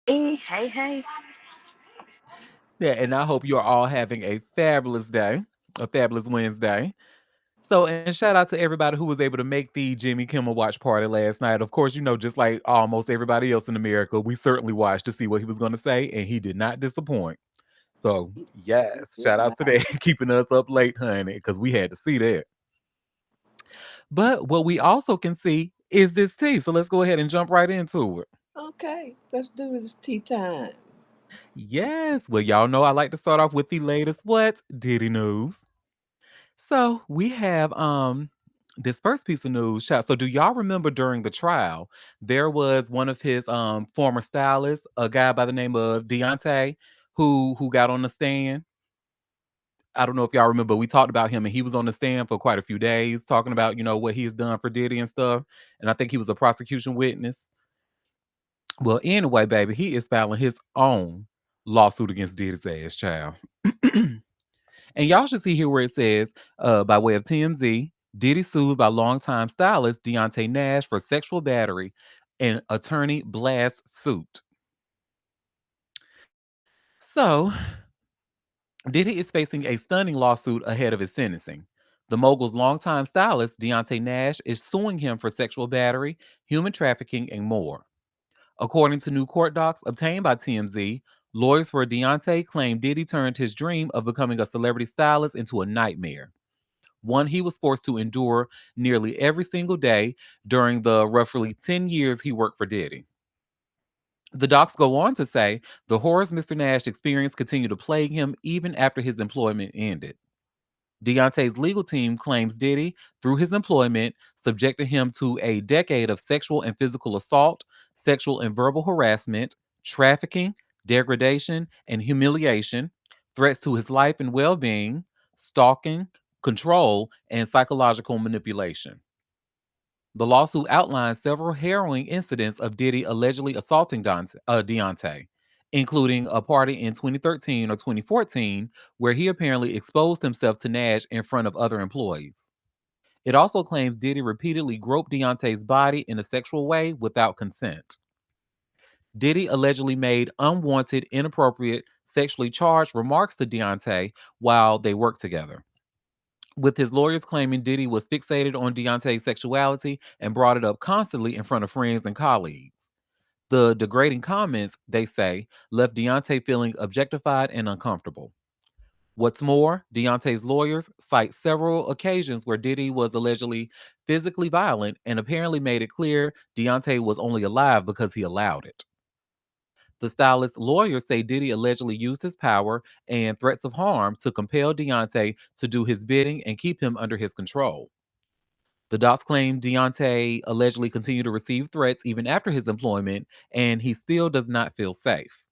Hey, hey. Yeah, and I hope you're all having a fabulous day, a fabulous Wednesday. So, and shout out to everybody who was able to make the Jimmy Kimmel watch party last night. Of course, just like almost everybody else in America, we certainly watched to see what he was going to say, and he did not disappoint. So, yes, Did shout out not. to that, keeping us up late, honey, because we had to see that. But what we also can see is this tea. So, let's go ahead and jump right into it. Okay, let's do this tea time. Yes, well, y'all know I like to start off with the latest what? Diddy news. So we have this first piece of news. So do y'all remember during the trial, there was one of his former stylists, a guy by the name of Deontay, who got on the stand. I don't know if y'all remember, we talked about him and he was on the stand for quite a few days talking about, what he has done for Diddy and stuff. And I think he was a prosecution witness. Well, anyway, baby, he is filing his own lawsuit against Diddy's ass child. And y'all should see here where it says, by way of TMZ, Diddy sued by longtime stylist Deontay Nash for sexual battery and attorney blast suit. So, Diddy is facing a stunning lawsuit ahead of his sentencing. The mogul's longtime stylist, Deontay Nash, is suing him for sexual battery, human trafficking, and more. According to new court docs obtained by TMZ, lawyers for Deontay claim Diddy turned his dream of becoming a celebrity stylist into a nightmare, one he was forced to endure nearly every single day during the roughly 10 years he worked for Diddy. The docs go on to say the horrors Mr. Nash experienced continue to plague him even after his employment ended. Deontay's legal team claims Diddy, through his employment, subjected him to a decade of sexual and physical assault, sexual and verbal harassment, trafficking, degradation, and humiliation, threats to his life and well being, stalking, control, and psychological manipulation. The lawsuit outlines several harrowing incidents of Diddy allegedly assaulting Deontay, including a party in 2013 or 2014 where he apparently exposed himself to Nash in front of other employees. It also claims Diddy repeatedly groped Deontay's body in a sexual way without consent. Diddy allegedly made unwanted, inappropriate, sexually charged remarks to Deontay while they worked together, with his lawyers claiming Diddy was fixated on Deontay's sexuality and brought it up constantly in front of friends and colleagues. The degrading comments, they say, left Deontay feeling objectified and uncomfortable. What's more, Deontay's lawyers cite several occasions where Diddy was allegedly physically violent and apparently made it clear Deontay was only alive because he allowed it. The stylist's lawyers say Diddy allegedly used his power and threats of harm to compel Deontay to do his bidding and keep him under his control. The docs claim Deontay allegedly continued to receive threats even after his employment, and he still does not feel safe.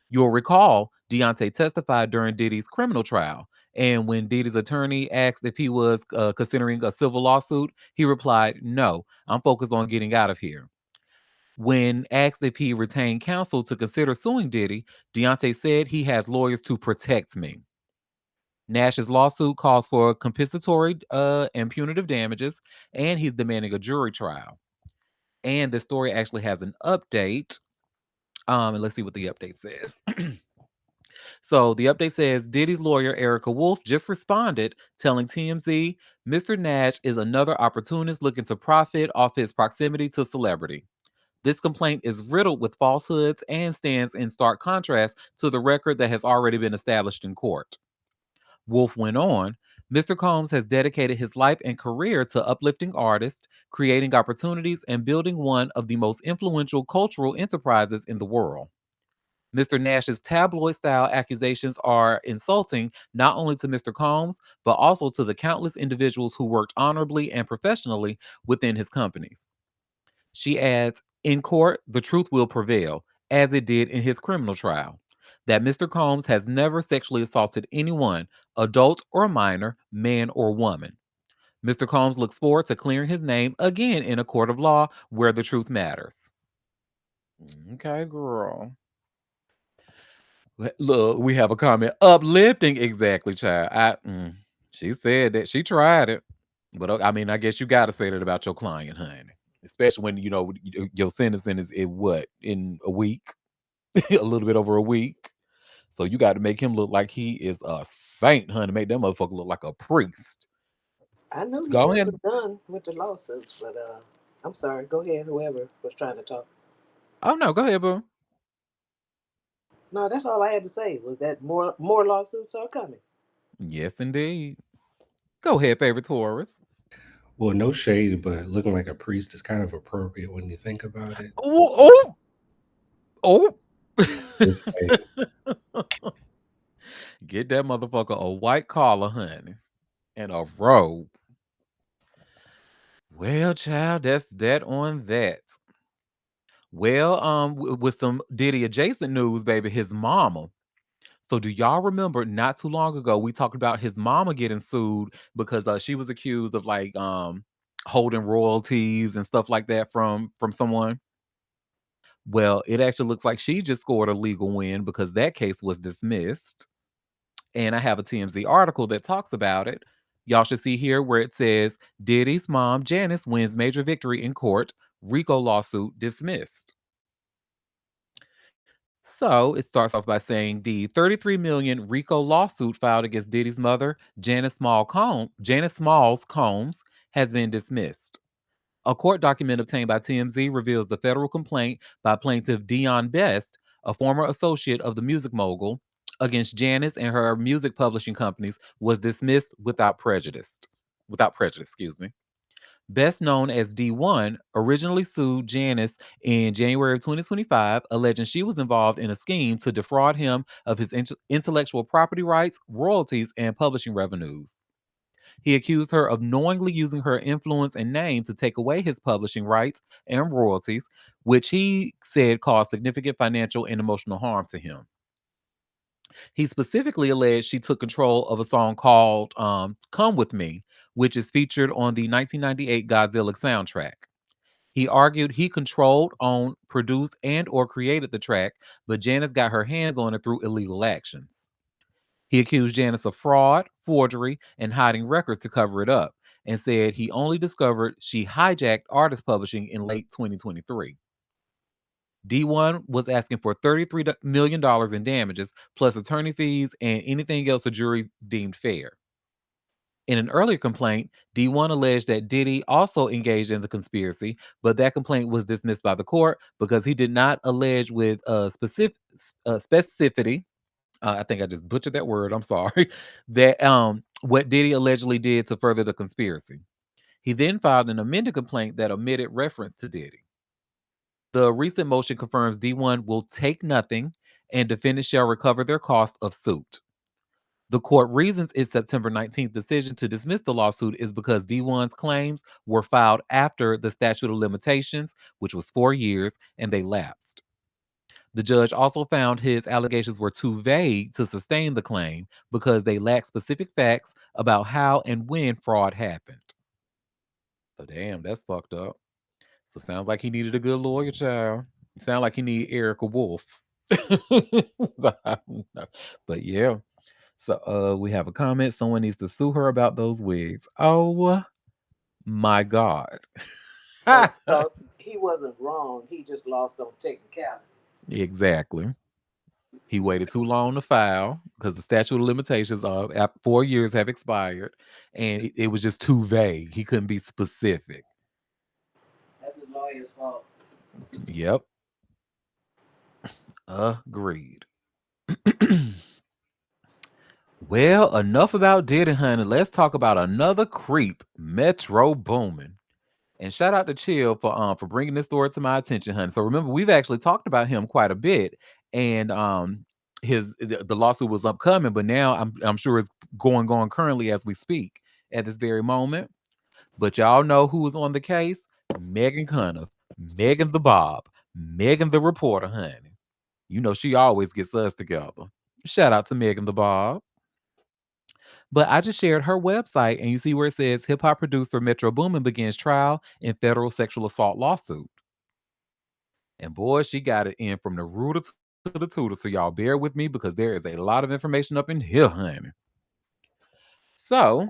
You'll recall Deontay testified during Diddy's criminal trial, and when Diddy's attorney asked if he was considering a civil lawsuit, he replied, "No, I'm focused on getting out of here." When asked if he retained counsel to consider suing Diddy, Deontay said he has lawyers to protect me. Nash's lawsuit calls for compensatory and punitive damages, and he's demanding a jury trial. And the story actually has an update. And let's see what the update says. So the update says Diddy's lawyer Erica Wolf just responded, telling TMZ Mr. Nash is another opportunist looking to profit off his proximity to celebrity. This complaint is riddled with falsehoods and stands in stark contrast to the record that has already been established in court. Wolf went on, Mr. Combs has dedicated his life and career to uplifting artists, creating opportunities, and building one of the most influential cultural enterprises in the world. Mr. Nash's tabloid style accusations are insulting not only to Mr. Combs, but also to the countless individuals who worked honorably and professionally within his companies. She adds, in court, the truth will prevail, as it did in his criminal trial, that Mr. Combs has never sexually assaulted anyone, adult or minor, man or woman. Mr. Combs looks forward to clearing his name again in a court of law where the truth matters. Okay, girl. Look, we have a comment. Uplifting, exactly, child. She said that she tried it. But I mean, I guess you got to say that about your client, honey. Especially when, your sentencing is in what? In a week? a little bit over a week. So you got to make him look like he is a saint, honey. Make that motherfucker look like a priest. I knew he Go ahead. wasn't done with the lawsuits, but I'm sorry. Go ahead, whoever was trying to talk. Oh no, go ahead, boo. No, that's all I had to say was that more lawsuits are coming. Yes, indeed. Go ahead, favorite Taurus. Well, no shade, but looking like a priest is kind of appropriate when you think about it. Oh, oh, Just oh. saying. Get that motherfucker a white collar, honey, and a robe. Well, child, that's that on that. Well, with some Diddy adjacent news, baby, his mama. So, do y'all remember not too long ago we talked about his mama getting sued because she was accused of like holding royalties and stuff like that from someone? Well, it actually looks like she just scored a legal win because that case was dismissed. And I have a TMZ article that talks about it. Y'all should see here where it says Diddy's mom, Janice, wins major victory in court. RICO lawsuit dismissed. So it starts off by saying the 33 million RICO lawsuit filed against Diddy's mother, Janice Smalls Combs, has been dismissed. A court document obtained by TMZ reveals the federal complaint by plaintiff Dion Best, a former associate of the music mogul, against Janice and her music publishing companies was dismissed without prejudice. Without prejudice, excuse me. Best known as D1, originally sued Janice in January of 2025, alleging she was involved in a scheme to defraud him of his intellectual property rights, royalties, and publishing revenues. He accused her of knowingly using her influence and name to take away his publishing rights and royalties, which he said caused significant financial and emotional harm to him. He specifically alleged she took control of a song called Come With Me, which is featured on the 1998 Godzilla soundtrack. He argued he controlled, owned, produced, and or created the track, but Janice got her hands on it through illegal actions. He accused Janice of fraud, forgery, and hiding records to cover it up, and said he only discovered she hijacked artist publishing in late 2023. D1 was asking for $33 million in damages, plus attorney fees and anything else a jury deemed fair. In an earlier complaint, D1 alleged that Diddy also engaged in the conspiracy, but that complaint was dismissed by the court because he did not allege with specificity. I think I just butchered that word. I'm sorry. That what Diddy allegedly did to further the conspiracy. He then filed an amended complaint that omitted reference to Diddy. The recent motion confirms D1 will take nothing and defendants shall recover their cost of suit. The court reasons its September 19th decision to dismiss the lawsuit is because D1's claims were filed after the statute of limitations, which was 4 years, and they lapsed. The judge also found his allegations were too vague to sustain the claim because they lack specific facts about how and when fraud happened. So damn, that's fucked up. So sounds like he needed a good lawyer, child. Sound like he need Erica Wolf. But yeah. So we have a comment. Someone needs to sue her about those wigs. Oh my God. So he wasn't wrong. He just lost on technicality. Exactly. He waited too long to file because the statute of limitations of 4 years have expired, and it was just too vague. He couldn't be specific. That's his lawyer's fault. Yep. Agreed. Well, enough about Diddy, honey. Let's talk about another creep, Metro Boomin. And shout out to Chill for bringing this story to my attention, honey. So remember, we've actually talked about him quite a bit, and the lawsuit was upcoming, but now I'm sure it's going on currently as we speak at this very moment. But y'all know who was on the case? Megan Cunniff, Megan the Bob, Megan the reporter, honey. You know she always gets us together. Shout out to Megan the Bob. But I just shared her website, and you see where it says hip hop producer Metro Boomin begins trial in federal sexual assault lawsuit. And boy, she got it in from the rooter to the tutor. So y'all bear with me because there is a lot of information up in here, honey. So,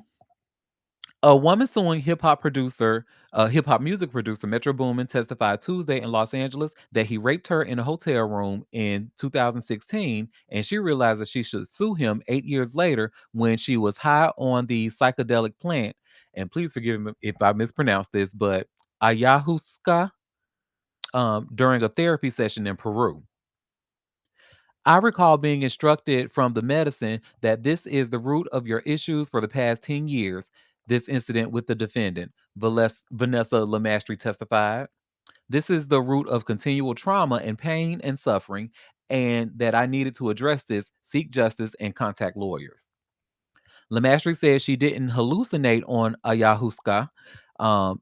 a woman suing hip hop producer Hip hop music producer Metro Boomin testified Tuesday in Los Angeles that he raped her in a hotel room in 2016, and she realized that she should sue him 8 years later when she was high on the psychedelic plant. And please forgive me if I mispronounce this, but ayahuasca during a therapy session in Peru. I recall being instructed from the medicine that this is the root of your issues for the past 10 years. This incident with the defendant, Vanessa Lemastry testified. This is the root of continual trauma and pain and suffering, and that I needed to address this, seek justice, and contact lawyers. Lemastry says she didn't hallucinate on ayahuasca,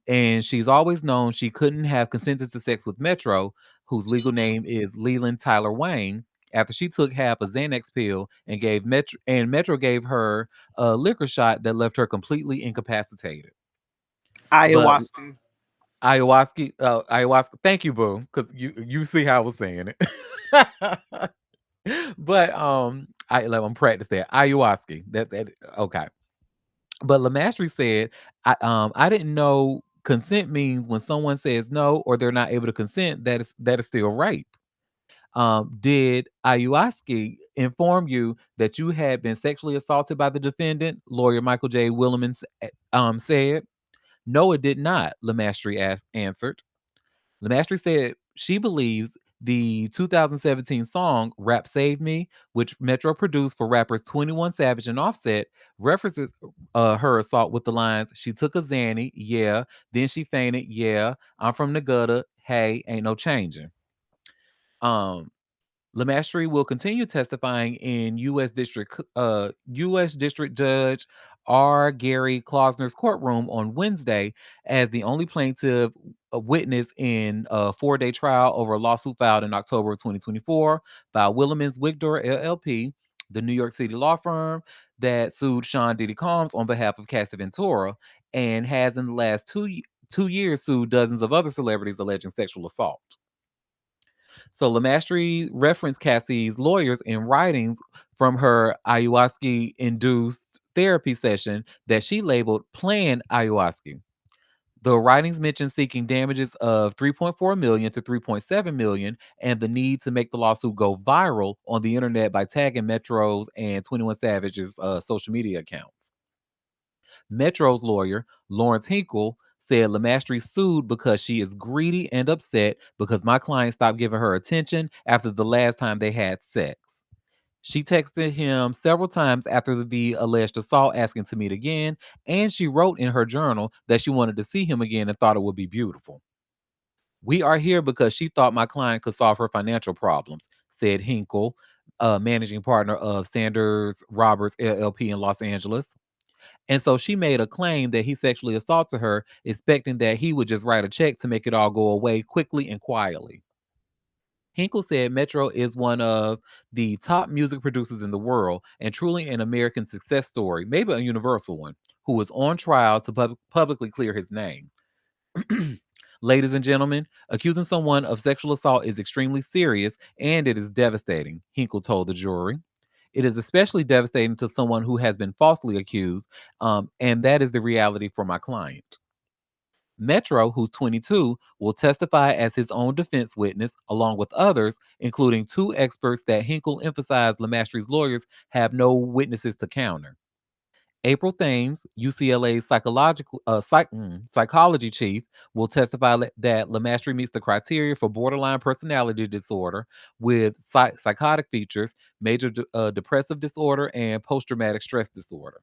and she's always known she couldn't have consented to sex with Metro, whose legal name is Leland Tyler Wayne, after she took half a Xanax pill and Metro gave her a liquor shot that left her completely incapacitated. But Ayahuasca. ayahuasca. Thank you, boo, because you see how I was saying it. But I'm practice that ayahuasca. That's that. Okay. But Lamastry said, I didn't know consent means when someone says no or they're not able to consent, that is still rape. Did Ayahuasca inform you that you had been sexually assaulted by the defendant? Lawyer Michael J. Willimon said. No, it did not, Lamastry answered. Lamastry said she believes the 2017 song Rap Save Me, which Metro produced for rappers 21 Savage and Offset, references her assault with the lines, she took a Zanny, yeah, then she fainted, yeah, I'm from the gutter, hey, ain't no changing. Um, Lamastry will continue testifying in U.S. District Judge R. Gary Klausner's courtroom on Wednesday as the only plaintiff witness in a 4-day trial over a lawsuit filed in October of 2024 by Williamins Wigdor LLP, the New York City law firm that sued Sean Diddy Combs on behalf of Cassie Ventura and has in the last 2 years sued dozens of other celebrities alleging sexual assault. So Lamastry referenced Cassie's lawyers in writings from her ayahuasca induced therapy session that she labeled Planned Ayahuasca. The writings mention seeking damages of 3.4 million to 3.7 million and the need to make the lawsuit go viral on the internet by tagging Metro's and 21 Savage's social media accounts. Metro's lawyer, Lawrence Hinkle, said Lamastry sued because she is greedy and upset because my client stopped giving her attention after the last time they had sex. She texted him several times after the alleged assault asking to meet again, and she wrote in her journal that she wanted to see him again and thought it would be beautiful. We are here because she thought my client could solve her financial problems, said Hinkle, managing partner of Sanders Roberts LLP in Los Angeles. And so she made a claim that he sexually assaulted her, expecting that he would just write a check to make it all go away quickly and quietly. Hinkle said Metro is one of the top music producers in the world and truly an American success story, maybe a universal one, who was on trial to publicly clear his name. Ladies and gentlemen, accusing someone of sexual assault is extremely serious and it is devastating, Hinkle told the jury. It is especially devastating to someone who has been falsely accused, and that is the reality for my client. Metro, who's 22, will testify as his own defense witness, along with others, including two experts that Hinkle emphasized Lamastry's lawyers have no witnesses to counter. April Thames, UCLA's psychology chief, will testify that Lamastry meets the criteria for borderline personality disorder with psychotic features, major depressive disorder, and post-traumatic stress disorder.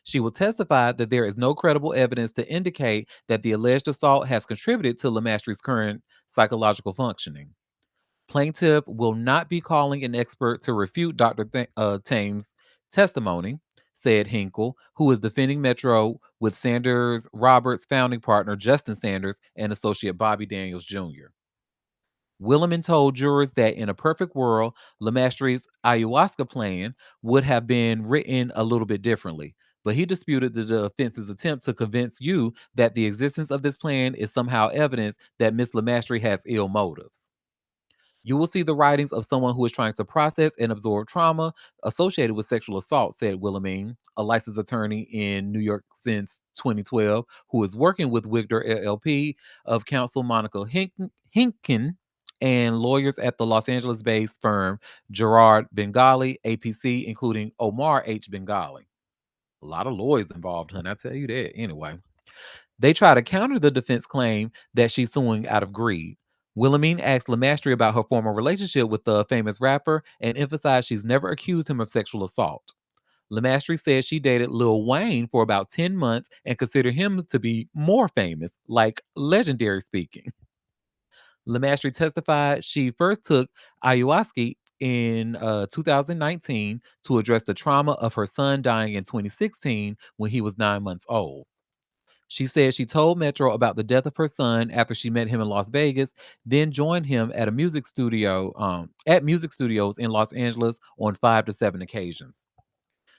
She will testify that there is no credible evidence to indicate that the alleged assault has contributed to Lamastry's current psychological functioning. Plaintiff will not be calling an expert to refute Dr. Thames' testimony, said Hinkle, who is defending Metro with Sanders Roberts' founding partner Justin Sanders and associate Bobby Daniels Jr. Williman told jurors that in a perfect world, Lamastry's ayahuasca plan would have been written a little bit differently, but he disputed the defense's attempt to convince you that the existence of this plan is somehow evidence that Miss Lamastry has ill motives. You will see the writings of someone who is trying to process and absorb trauma associated with sexual assault, said Wilhelmine, a licensed attorney in New York since 2012, who is working with Wigder LLP of counsel Monica Hinkin and lawyers at the Los Angeles based firm Gerard Bengali, APC, including Omar H. Bengali. A lot of lawyers involved, honey. I tell you that. Anyway, they try to counter the defense claim that she's suing out of greed. Wilhelmine asked Lemastry about her former relationship with the famous rapper and emphasized she's never accused him of sexual assault. Lemastry said she dated Lil Wayne for about 10 months and considered him to be more famous, like legendary speaking. Lemastry testified she first took ayahuasca in 2019 to address the trauma of her son dying in 2016 when he was 9 months old. She said she told Metro about the death of her son after she met him in Las Vegas, then joined him at a music studio, at music studios in Los Angeles on 5 to 7 occasions.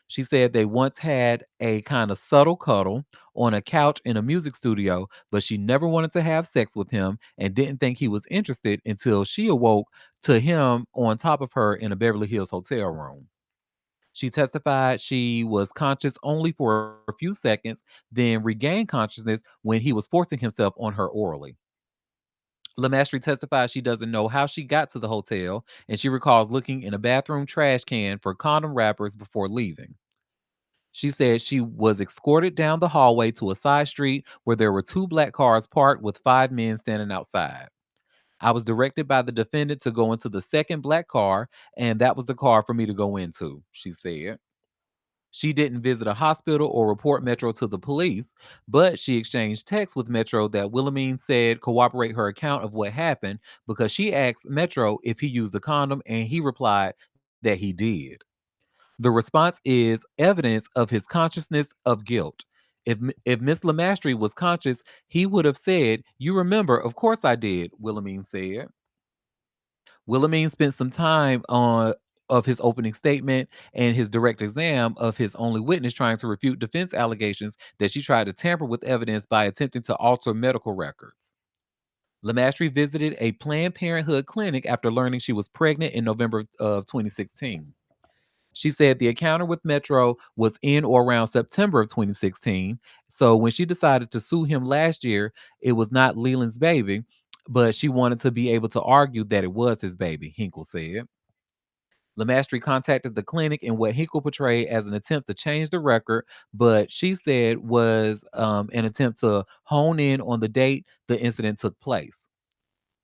She said they once had a kind of subtle cuddle on a couch in a music studio, but she never wanted to have sex with him and didn't think he was interested until she awoke to him on top of her in a Beverly Hills hotel room. She testified she was conscious only for a few seconds, then regained consciousness when he was forcing himself on her orally. Lemastry testified she doesn't know how she got to the hotel, and she recalls looking in a bathroom trash can for condom wrappers before leaving. She said she was escorted down the hallway to a side street where there were two black cars parked with five men standing outside. I was directed by the defendant to go into the second black car, and that was the car for me to go into, she said. She didn't visit a hospital or report Metro to the police, but she exchanged texts with Metro that Wilhelmine said corroborate her account of what happened because she asked Metro if he used the condom and he replied that he did. The response is evidence of his consciousness of guilt. If Miss Lemastry was conscious, he would have said, "You remember, of course I did," Wilhelmine said. Wilhelmine spent some time on of his opening statement and his direct exam of his only witness trying to refute defense allegations that she tried to tamper with evidence by attempting to alter medical records. Lemastry visited a Planned Parenthood clinic after learning she was pregnant in November of 2016. She said the encounter with Metro was in or around September of 2016. So when she decided to sue him last year, it was not Leland's baby, but she wanted to be able to argue that it was his baby, Hinkle said. Lemastry contacted the clinic in what Hinkle portrayed as an attempt to change the record, but she said was an attempt to hone in on the date the incident took place.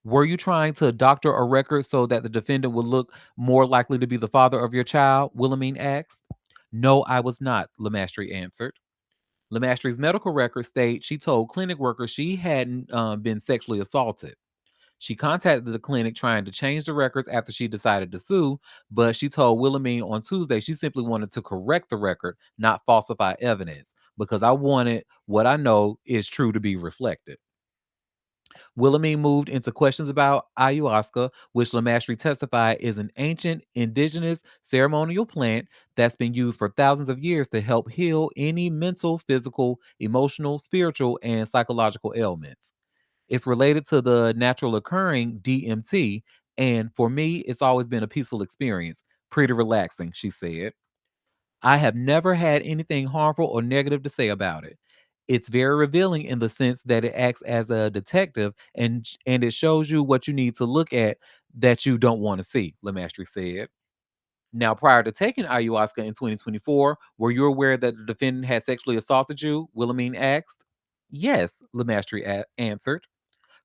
Were you trying to doctor a record so that the defendant would look more likely to be the father of your child? Wilhelmine asked. No, I was not, Lemastry answered. Lemastry's medical records state she told clinic workers she hadn't been sexually assaulted. She contacted the clinic trying to change the records after she decided to sue, but she told Wilhelmine on Tuesday she simply wanted to correct the record, not falsify evidence, because I wanted what I know is true to be reflected. Wilhelmine moved into questions about ayahuasca, which Lemastry testified is an ancient indigenous ceremonial plant that's been used for thousands of years to help heal any mental, physical, emotional, spiritual, and psychological ailments. It's related to the natural occurring DMT, and for me, it's always been a peaceful experience. Pretty relaxing, she said. I have never had anything harmful or negative to say about it. It's very revealing in the sense that it acts as a detective and it shows you what you need to look at that you don't want to see, Lemastry said. Now, prior to taking ayahuasca in 2024, were you aware that the defendant had sexually assaulted you? Wilhelmine asked. Yes, Lemastry answered.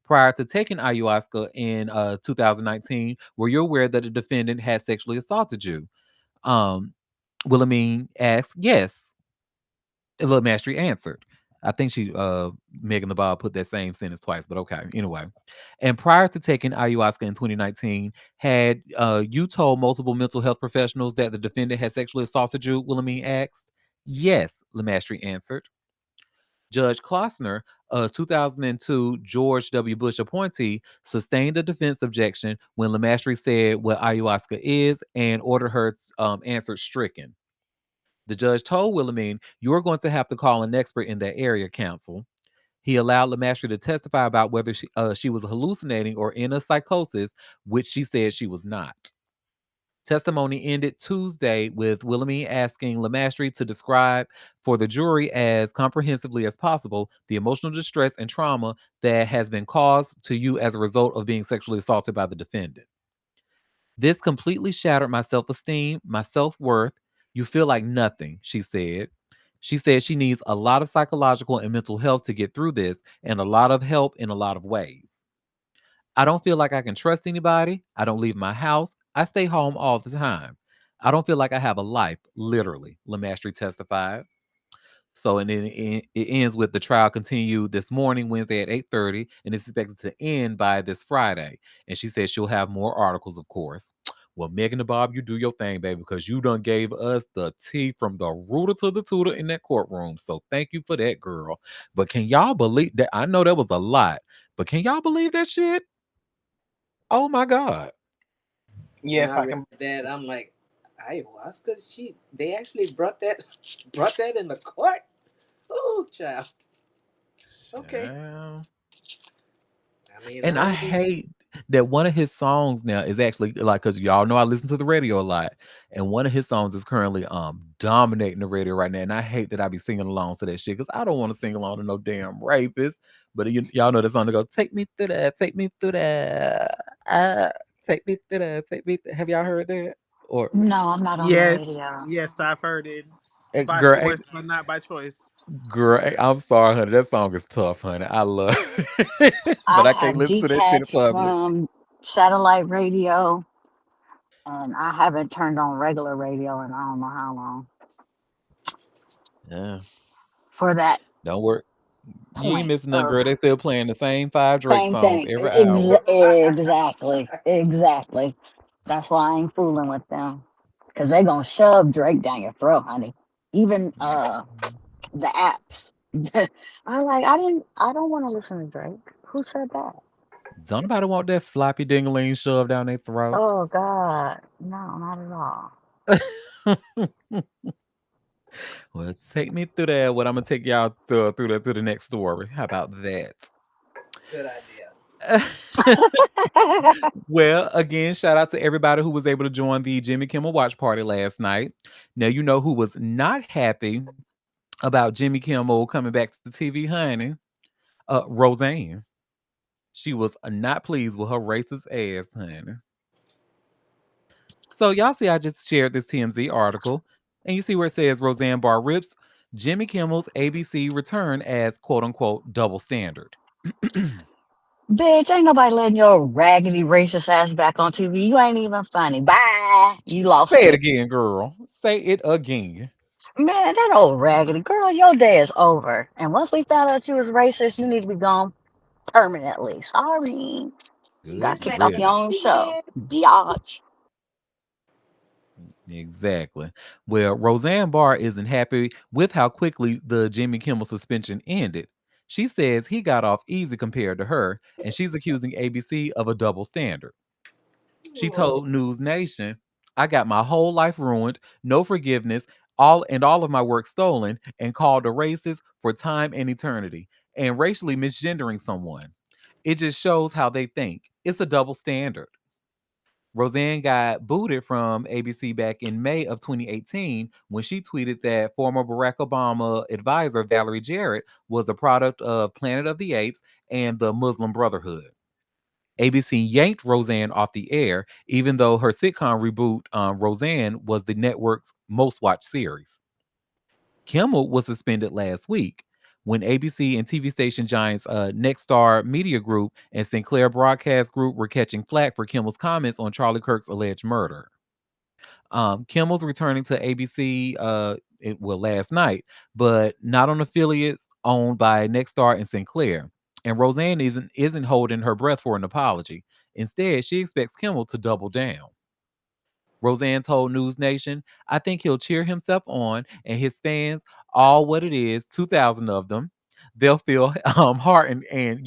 Prior to taking ayahuasca in 2019, were you aware that the defendant had sexually assaulted you? Um, Wilhelmine asked, yes. Lil Mastery answered. I think she Megan the Bob put that same sentence twice, but okay. Anyway. And prior to taking ayahuasca in 2019, had you told multiple mental health professionals that the defendant had sexually assaulted you? Wilhelmine asked. Yes, Lemastry answered. Judge Klossner, a 2002 George W. Bush appointee, sustained a defense objection when Lemastry said what ayahuasca is and ordered her answer stricken. The judge told Wilhelmine, "You're going to have to call an expert in that area, counsel." He allowed Lamastry to testify about whether she was hallucinating or in a psychosis, which she said she was not. Testimony ended Tuesday with Wilhelmine asking Lamastry to describe for the jury as comprehensively as possible the emotional distress and trauma that has been caused to you as a result of being sexually assaulted by the defendant. This completely shattered my self esteem, my self worth. You feel like nothing, she said. She said she needs a lot of psychological and mental health to get through this and a lot of help in a lot of ways. I don't feel like I can trust anybody. I don't leave my house. I stay home all the time. I don't feel like I have a life, literally, Lamastry testified. So, and then it ends with the trial continued this morning, Wednesday at 8:30, and it's expected to end by this Friday. And she says she'll have more articles, of course. Well, Megan and Bob, you do your thing, baby, because you done gave us the tea from the rooter to the tutor in that courtroom. So thank you for that, girl. But can y'all believe that? I know that was a lot, but can y'all believe that shit? Oh my God. When Yes, I I read can. that, I'm like, I was because they actually brought that brought that in the court. Oh, child. Okay. Child. I mean, And I I don't. hate that one of his songs now is actually like, because y'all know I listen to the radio a lot, and one of his songs is currently dominating the radio right now. And I hate that I be singing along to that shit because I don't want to sing along to no damn rapist. But y'all know the song to go, take me through that, take me through that, take me through that, take me. Have y'all heard that? Or No, I'm not on the Yes, radio. yes, I've heard it by girl, force, but not by choice. girl, I'm sorry, honey. That song is tough, honey. I love, but I I can't have listen to that shit in detached public. from satellite radio, and I haven't turned on regular radio in I don't know how long Yeah, for that don't worry. You ain't point missing nothing, of girl. They still playing the same 5 Drake same songs thing. every hour. Exactly, exactly. That's why I ain't fooling with them, because they gonna shove Drake down your throat, honey. Even Mhm. the apps. I don't want to listen to Drake. Who said that? Don't nobody want that floppy dingaling shoved down their throat. Oh God, no, not at all. Well, take me through that. What I'm gonna take y'all through the next story. How about that? Good idea. Well, again, shout out to everybody who was able to join the Jimmy Kimmel watch party last night. Now you know who was not happy about Jimmy Kimmel coming back to the TV, honey. Roseanne. She was not pleased with her racist ass, honey. So y'all see, I just shared this TMZ article, and you see where it says Roseanne Barr rips Jimmy Kimmel's ABC return as "quote unquote" double standard. Bitch, ain't nobody letting your raggedy racist ass back on TV. You ain't even funny. Bye. You Say lost it it. again, girl. Say it again. Man, that old raggedy girl, your day is over. And once we found out you was racist, you need to be gone permanently. Sorry. She's Got Good kicked back off in your riddance. own show. again. Biatch. Exactly. Well, Roseanne Barr isn't happy with how quickly the Jimmy Kimmel suspension ended. She says he got off easy compared to her, and she's accusing ABC of a double standard. She Well, told News Nation, I got my whole life ruined, no forgiveness, all of my work stolen, and called a racist for time and eternity, and racially misgendering someone. It just shows how they think. It's a double standard. Roseanne got booted from ABC back in May of 2018 when she tweeted that former Barack Obama advisor Valerie Jarrett was a product of Planet of the Apes and the Muslim Brotherhood. ABC yanked Roseanne off the air, even though her sitcom reboot, Roseanne, was the network's most watched series. Kimmel was suspended last week when ABC and TV station giants Nexstar Media Group and Sinclair Broadcast Group were catching flack for Kimmel's comments on Charlie Kirk's alleged murder. Kimmel's returning to ABC last night, but not on affiliates owned by Nexstar and Sinclair. And Roseanne isn't holding her breath for an apology. Instead, she expects Kimmel to double down. Roseanne told News Nation, I think he'll cheer himself on and his fans, all what it is, 2,000 of them, they'll feel heartened and,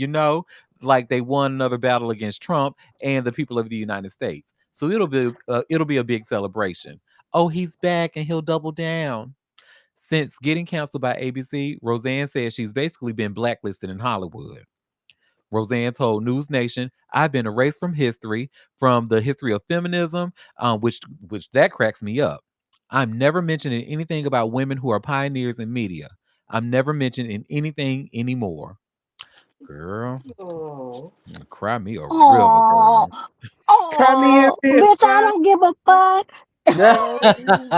like they won another battle against Trump and the people of the United States. So it'll be a big celebration. Oh, he's back and he'll double down. Since getting canceled by ABC, Roseanne says she's basically been blacklisted in Hollywood. Roseanne told News Nation, "I've been erased from history, from the history of feminism, which that cracks me up. I'm never mentioned in anything about women who are pioneers in media. I'm never mentioned in anything anymore." Girl, Oh, cry me a river, Oh, girl. Cry me a oh, bitch, I river. don't give a fuck. Oh,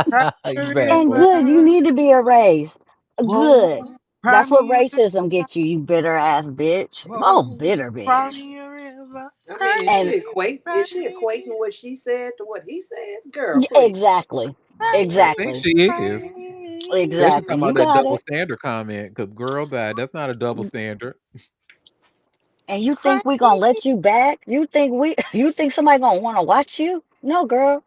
cry me a And Exactly. good, you river. need to be erased. Good. Whoa, cry That's what me a racism river. gets you, you bitter ass bitch. Oh, Whoa, bitter cry bitch. me a river. I mean, Cry is me And she a river. Cry me a equating river. what she said to what he said? Girl, please. exactly. Cry I think Exactly. she me, cry is. me. Especially Exactly. talking You about that got double it. standard comment. Cause girl, bad. That's not a double standard. And you Cry think we gonna me. let you back? You think you think somebody gonna wanna watch you? No, girl.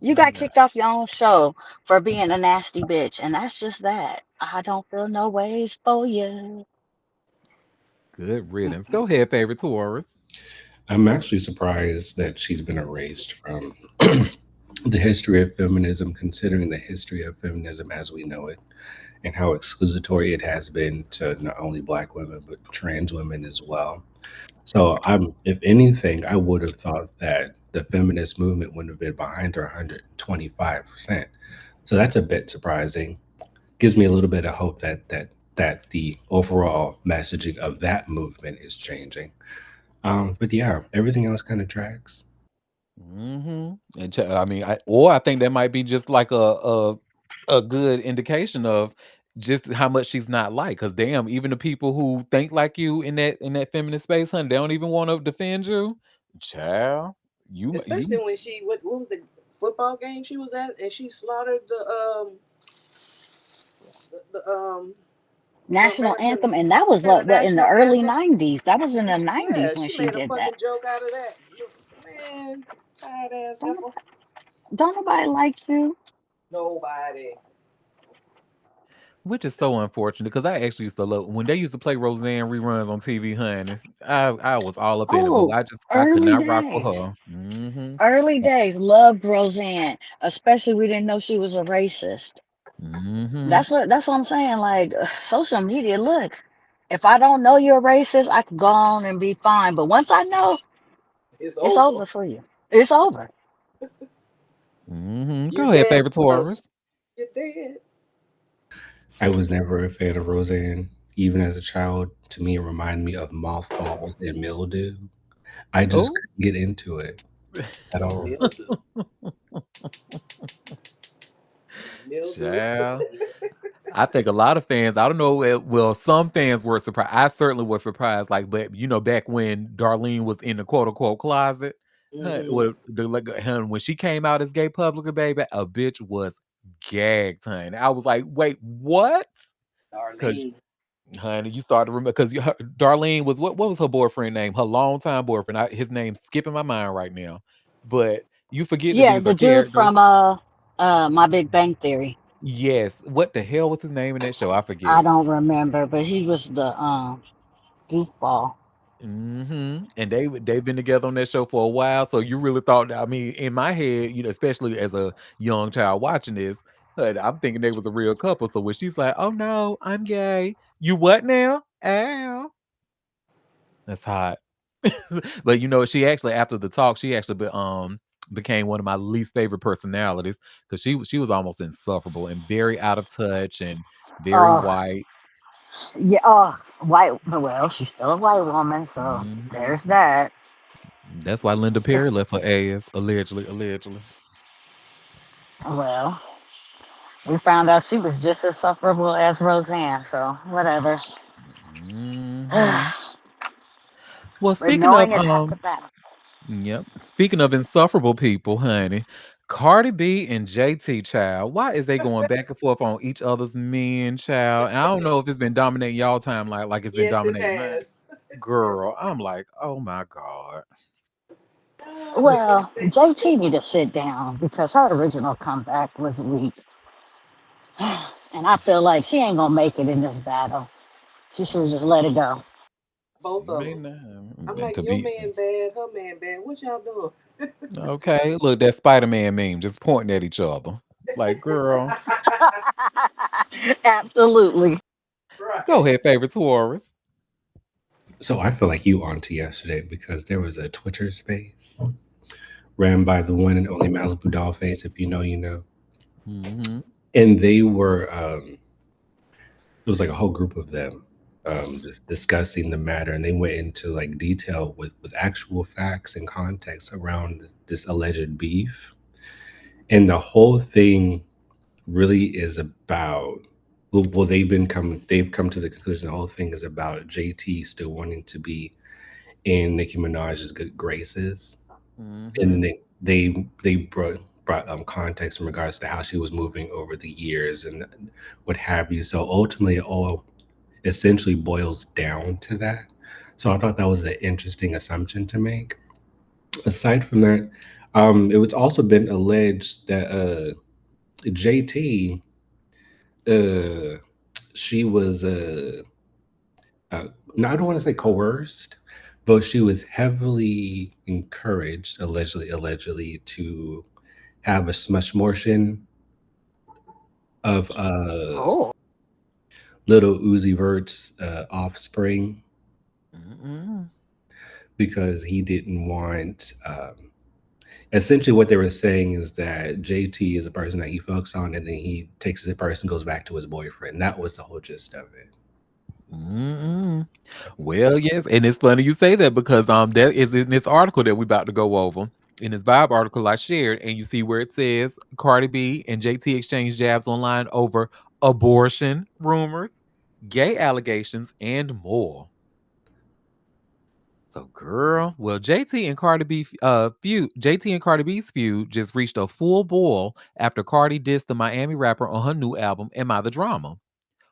You got No. kicked off your own show for being a nasty bitch, and that's just that. I don't feel no ways for you. Good riddance. Go ahead, favorite Taurus. I'm actually surprised that she's been erased from the history of feminism, considering the history of feminism as we know it and how exclusatory it has been to not only black women but trans women as well. So if anything, I would have thought that the feminist movement would have been behind her 125%. So that's a bit surprising. Gives me a little bit of hope that the overall messaging of that movement is changing. But yeah, everything else kind of tracks. And I mean, I think that might be just like a good indication of just how much she's not like. Cause damn, even the people who think like you in that feminist space, honey, they don't even want to defend you. Child, Especially you when she what was the football game she was at and she slaughtered the National American, anthem, and that was yeah, the what in the national early anthem. '90s. That was in the '90s Yeah, when she she made a did that. fucking joke out of that. Man, tired ass Don't heifer. nobody, don't nobody like you. Nobody. which is so unfortunate because I actually used to love when they used to play Roseanne reruns on TV, honey. I was all up in it, but Oh, I could early not rock with days. her. Early days. Loved Roseanne, especially we didn't know she was a racist. Mm-hmm. That's what I'm saying. Like social media. Look, if I don't know you're a racist, I could go on and be fine. But once I know, It's it's over. over for you. It's over. Mm-hmm. You're Go ahead, dead, favorite cuz. Taurus. You're dead. I was never a fan of Roseanne. Even as a child, to me, it reminded me of mothballs and mildew. I just Oh, couldn't get into it at all. Mildew. Mildew. child. I think a lot of fans, I don't know, well, some fans were surprised. I certainly was surprised. Like, but back when Darlene was in the quote unquote closet, Mm-hmm. when she came out as gay publicly, baby, a bitch was gagged, honey. I was like, wait, what? Because, Darlene. honey, you started to remember because Darlene was what was her boyfriend name? Her longtime boyfriend. His name's skipping my mind right now. But you forget that Yeah, these the are dude characters. from My Big Bang Theory. Yes. What the hell was his name in that show? I I forget. don't remember, but he was the goofball. And they've been together on that show for a while. So you really thought, I mean, in my head, especially as a young child watching this, I'm thinking they was a real couple. So when she's like, "Oh no, I'm gay," you what now? Ow, that's hot. But she actually after the talk, she actually became one of my least favorite personalities because she was almost insufferable and very out of touch and very Oh, white. yeah. Oh, white. Well, she's still a white woman, so Mhm. there's that. That's why Linda Perry left her ass allegedly. Allegedly. Well, we found out she was just as sufferable as Roseanne, so whatever. Mhm. Well, But speaking of knowing is half the battle. yep. Speaking of insufferable people, honey, Cardi B and JT child, why is they going back and forth on each other's men, child? And I don't know if it's been dominating y'all time like it's been Yes, it dominating mine. has. Yes, Girl, it I'm like, oh my God. has. Well, JT need to sit down because her original comeback was weak. And I feel like she ain't gonna make it in this battle. She should have just let it go. She Both of may them. not. I'm And like, to your be man bad, her man bad. What y'all doing? okay, look, that Spider-Man meme just pointing at each other. Like, girl. Absolutely. Go Right. ahead, favorite Taurus. So I feel like you Auntie yesterday because there was a Twitter space ran by the one and only Malibu Dollface. If you know, you know. Hmm. And they were it was like a whole group of them just discussing the matter, and they went into like detail with actual facts and context around this alleged beef. And the whole thing really is about well they've come to the conclusion the whole thing is about JT still wanting to be in Nicki Minaj's good graces. And then Hmm. they brought context in regards to how she was moving over the years and what have you. So ultimately, it all essentially boils down to that. So I thought that was an interesting assumption to make. Aside from that, it was also been alleged that JT, uh, she was uh, no, I don't want to say coerced, but she was heavily encouraged, allegedly, to have a smashmortion of Oh, little Uzi Vert's offspring Mm-mm. because he didn't want. Essentially, what they were saying is that JT is a person that he fucks on, and then he takes the person, goes back to his boyfriend. That was the whole gist of it. Mm-mm. Well, yes, and it's funny you say that because that is in this article that we about to go over. In this Vibe article I shared, and you see where it says Cardi B and JT exchange jabs online over abortion rumors, gay allegations, and more. So, girl, well, JT and Cardi B's feud just reached a full boil after Cardi dissed the Miami rapper on her new album, Am I the Drama?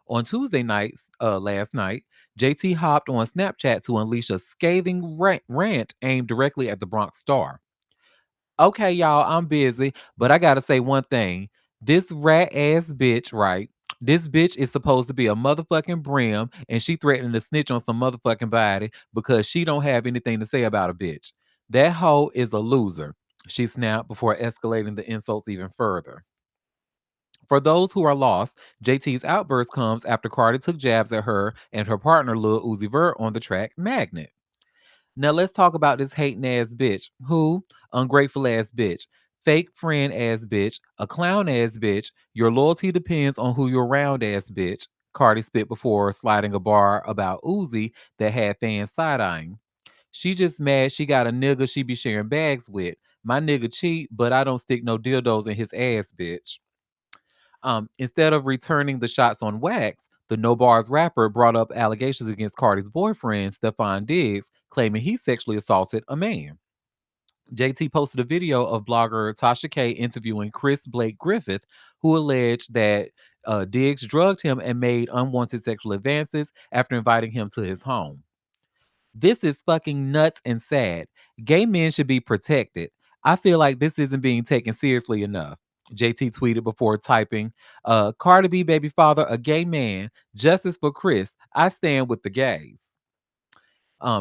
On Tuesday nights, last night, JT hopped on Snapchat to unleash a scathing rant aimed directly at the Bronx star. Okay, y'all, I'm busy, but I gotta say one thing. This rat ass bitch, right? This bitch is supposed to be a motherfucking brim, and she threatening to snitch on some motherfucking body because she don't have anything to say about a bitch. That hoe is a loser. She snapped before escalating the insults even further. For those who are lost, JT's outburst comes after Cardi took jabs at her and her partner Lil Uzi Vert on the track Magnet. Now let's talk about this hating ass bitch. Who? Ungrateful ass bitch. Fake friend ass bitch. A clown ass bitch. Your loyalty depends on who you're around ass bitch. Cardi spit before sliding a bar about Uzi that had fans side eyeing. She just mad she got a nigga she be sharing bags with. My nigga cheat, but I don't stick no dildos in his ass, bitch. Instead of returning the shots on wax, the No Bars rapper brought up allegations against Cardi's boyfriend, Stefan Diggs, claiming he sexually assaulted a man. JT posted a video of blogger Tasha K interviewing Chris Blake Griffith, who alleged that Diggs drugged him and made unwanted sexual advances after inviting him to his home. This is fucking nuts and sad. Gay men should be protected. I feel like this isn't being taken seriously enough. JT tweeted before typing, Cardi B baby father, a gay man, justice for Chris. I stand with the gays.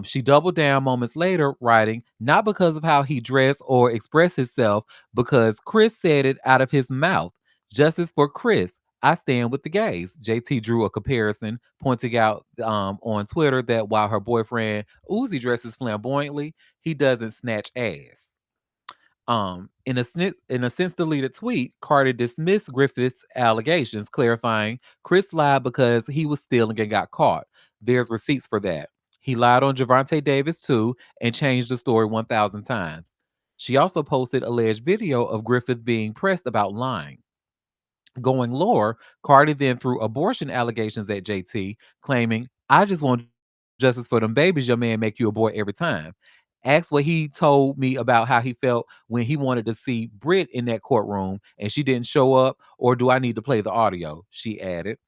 She doubled down moments later, writing, not because of how he dressed or expressed himself, because Chris said it out of his mouth. Justice for Chris. I stand with the gays. JT drew a comparison, pointing out on Twitter that while her boyfriend Uzi dresses flamboyantly, he doesn't snatch ass. In a since deleted tweet, Carter dismissed Griffith's allegations, clarifying Chris lied because he was stealing and got caught. There's receipts for that. He lied on Javante Davis too and changed the story 1,000 times. She also posted alleged video of Griffith being pressed about lying. Going lower, Cardi then threw abortion allegations at JT, claiming, I just want justice for them babies. Your man make you a boy every time. Asked what he told me about how he felt when he wanted to see Britt in that courtroom and she didn't show up, or do I need to play the audio? She added.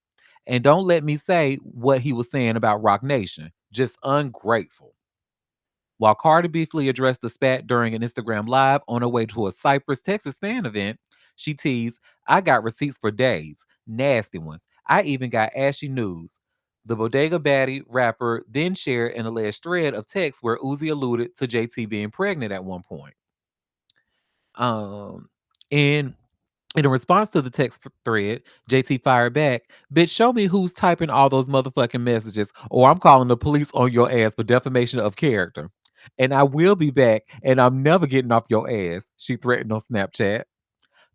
And don't let me say what he was saying about Rock Nation. Just ungrateful. While Cardi briefly addressed the spat during an Instagram live on her way to a Cypress, Texas fan event, she teased, I got receipts for days, nasty ones. I even got ashy news. The Bodega Baddie rapper then shared an alleged thread of text where Uzi alluded to JT being pregnant at one point. Um, in In response to the text thread, JT fired back, "Bitch, show me who's typing all those motherfucking messages, or I'm calling the police on your ass for defamation of character. And I will be back, and I'm never getting off your ass," she threatened on Snapchat.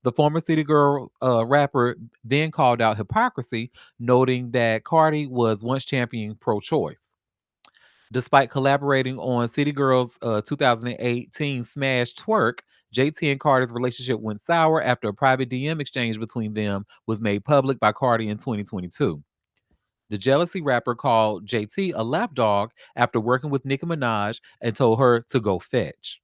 The former City Girl rapper then called out hypocrisy, noting that Cardi was once championing pro choice. Despite collaborating on City Girls' 2018 smash Twerk, JT and Cardi's relationship went sour after a private DM exchange between them was made public by Cardi in 2022. The jealousy rapper called JT a lapdog after working with Nicki Minaj and told her to go fetch.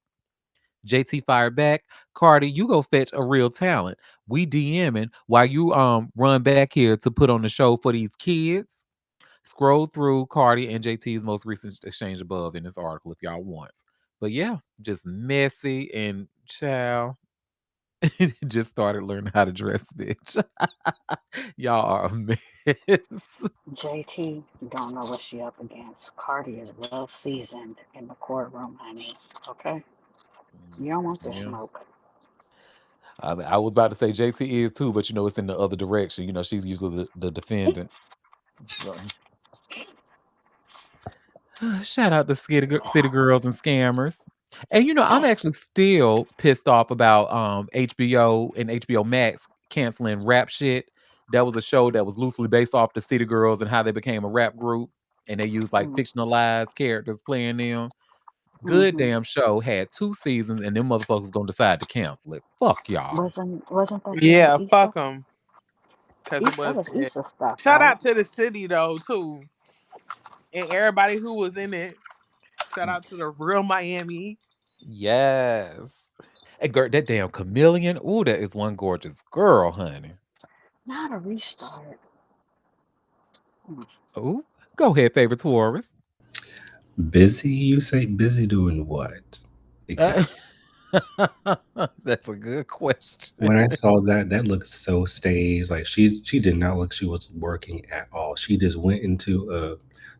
JT fired back, "Cardi, you go fetch a real talent. We DMing while you run back here to put on the show for these kids." Scroll through Cardi and JT's most recent exchange above in this article if y'all want. But yeah, just messy and child. Just started learning how to dress, bitch. Y'all are a mess. JT don't know what she up against. Cardi is well seasoned in the courtroom, honey. Okay? You don't want the Yeah. smoke. I was about to say JT is too, but it's in the other direction. She's usually the defendant. So shout out to City Girls and Scammers. And I'm actually still pissed off about HBO and HBO Max canceling Rap Shit. That was a show that was loosely based off the City Girls and how they became a rap group. And they used like Mm, fictionalized characters playing them. Good mm-hmm. damn show. Had 2 seasons, and them motherfuckers gonna decide to cancel it. Fuck y'all. Wasn't that during Yeah, Easter? fuck them. Cause it That was was good. Easter stuff, Shout right? out to the city though too, and everybody who was in it. Shout out to the real Miami. Yes. And girl, that damn chameleon. Ooh, that is one gorgeous girl, honey. Not a restart. Mm. Ooh, go ahead, favorite Taurus. Busy? You say busy doing what? Uh, Exactly. that's a good question. When I saw that, that looked so staged. Like she did not look she was working at all. She just went into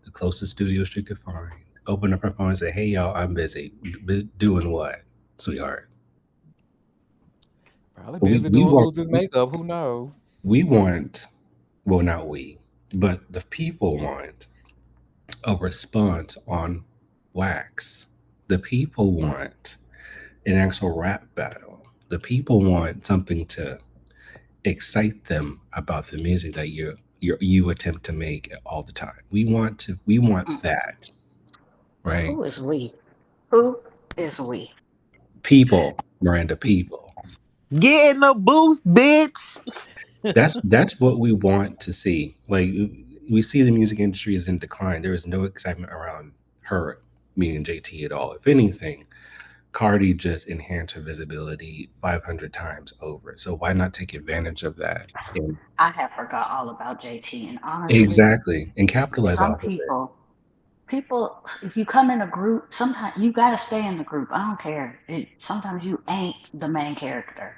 the closest studio she could find, opened up her phone and said, "Hey y'all, I'm busy. Doing what, sweetheart?" Probably We busy we doing want Uzi's makeup. Who knows? we want well not we, but the people want a response on wax. The people want an actual rap battle. The people want something to excite them about the music that you attempt to make all the time. We want Mm. that, right? Who is we? Who is we? People, Miranda, people. Get in the booth, bitch. That's what we want to see. Like we see the music industry is in decline. There is no excitement around her, meaning JT at all. If anything, Cardi just enhanced her visibility 500 times over. So why not take advantage of that? And I have forgot all about JT, and honestly, exactly, and capitalize some off of it. people, if you come in a group, sometimes you gotta stay in the group. I don't care. Sometimes you ain't the main character,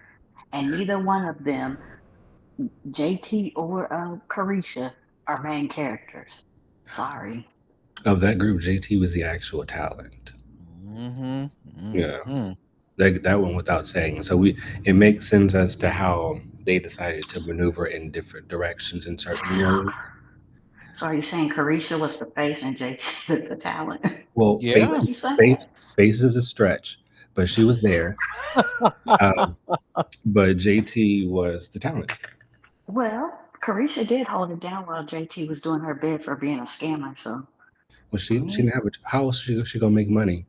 and neither one of them, JT or Carisha, are main characters. Sorry. Of that group, JT was the actual talent. Mm-hmm. Yeah, Mm-hmm. that one without saying. So it makes sense as to how they decided to maneuver in different directions in certain ways. So are you saying Carisha was the face and JT was the talent? Well, Is face Yeah. what you saying? face face is a stretch, but she was there. Um, but JT was the talent. Well, Carisha did hold it down while JT was doing her bid for being a scammer. So, Well, I she mean, didn't have it. How else she gonna make money?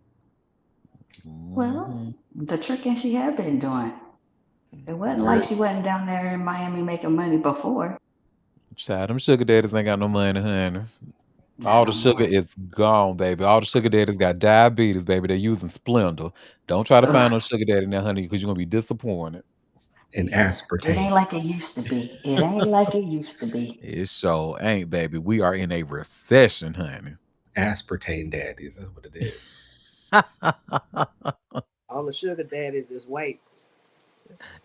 well, Mm-hmm. the tricking she had been doing. It wasn't like Girl, she wasn't down there in Miami making money before. Child, them sugar daddies ain't got no money, honey. Not All the no sugar more. is gone, baby. All the sugar daddies got diabetes, baby. They're using Splendor. Don't try to find Ugh. no sugar daddy now, honey, because you're gonna be disappointed. and Yeah. It aspartame, ain't like it used to be. It ain't like it used to be. It sure ain't, baby. We are in a recession, honey. aspartame daddies. That's what it is. All the sugar daddies is white.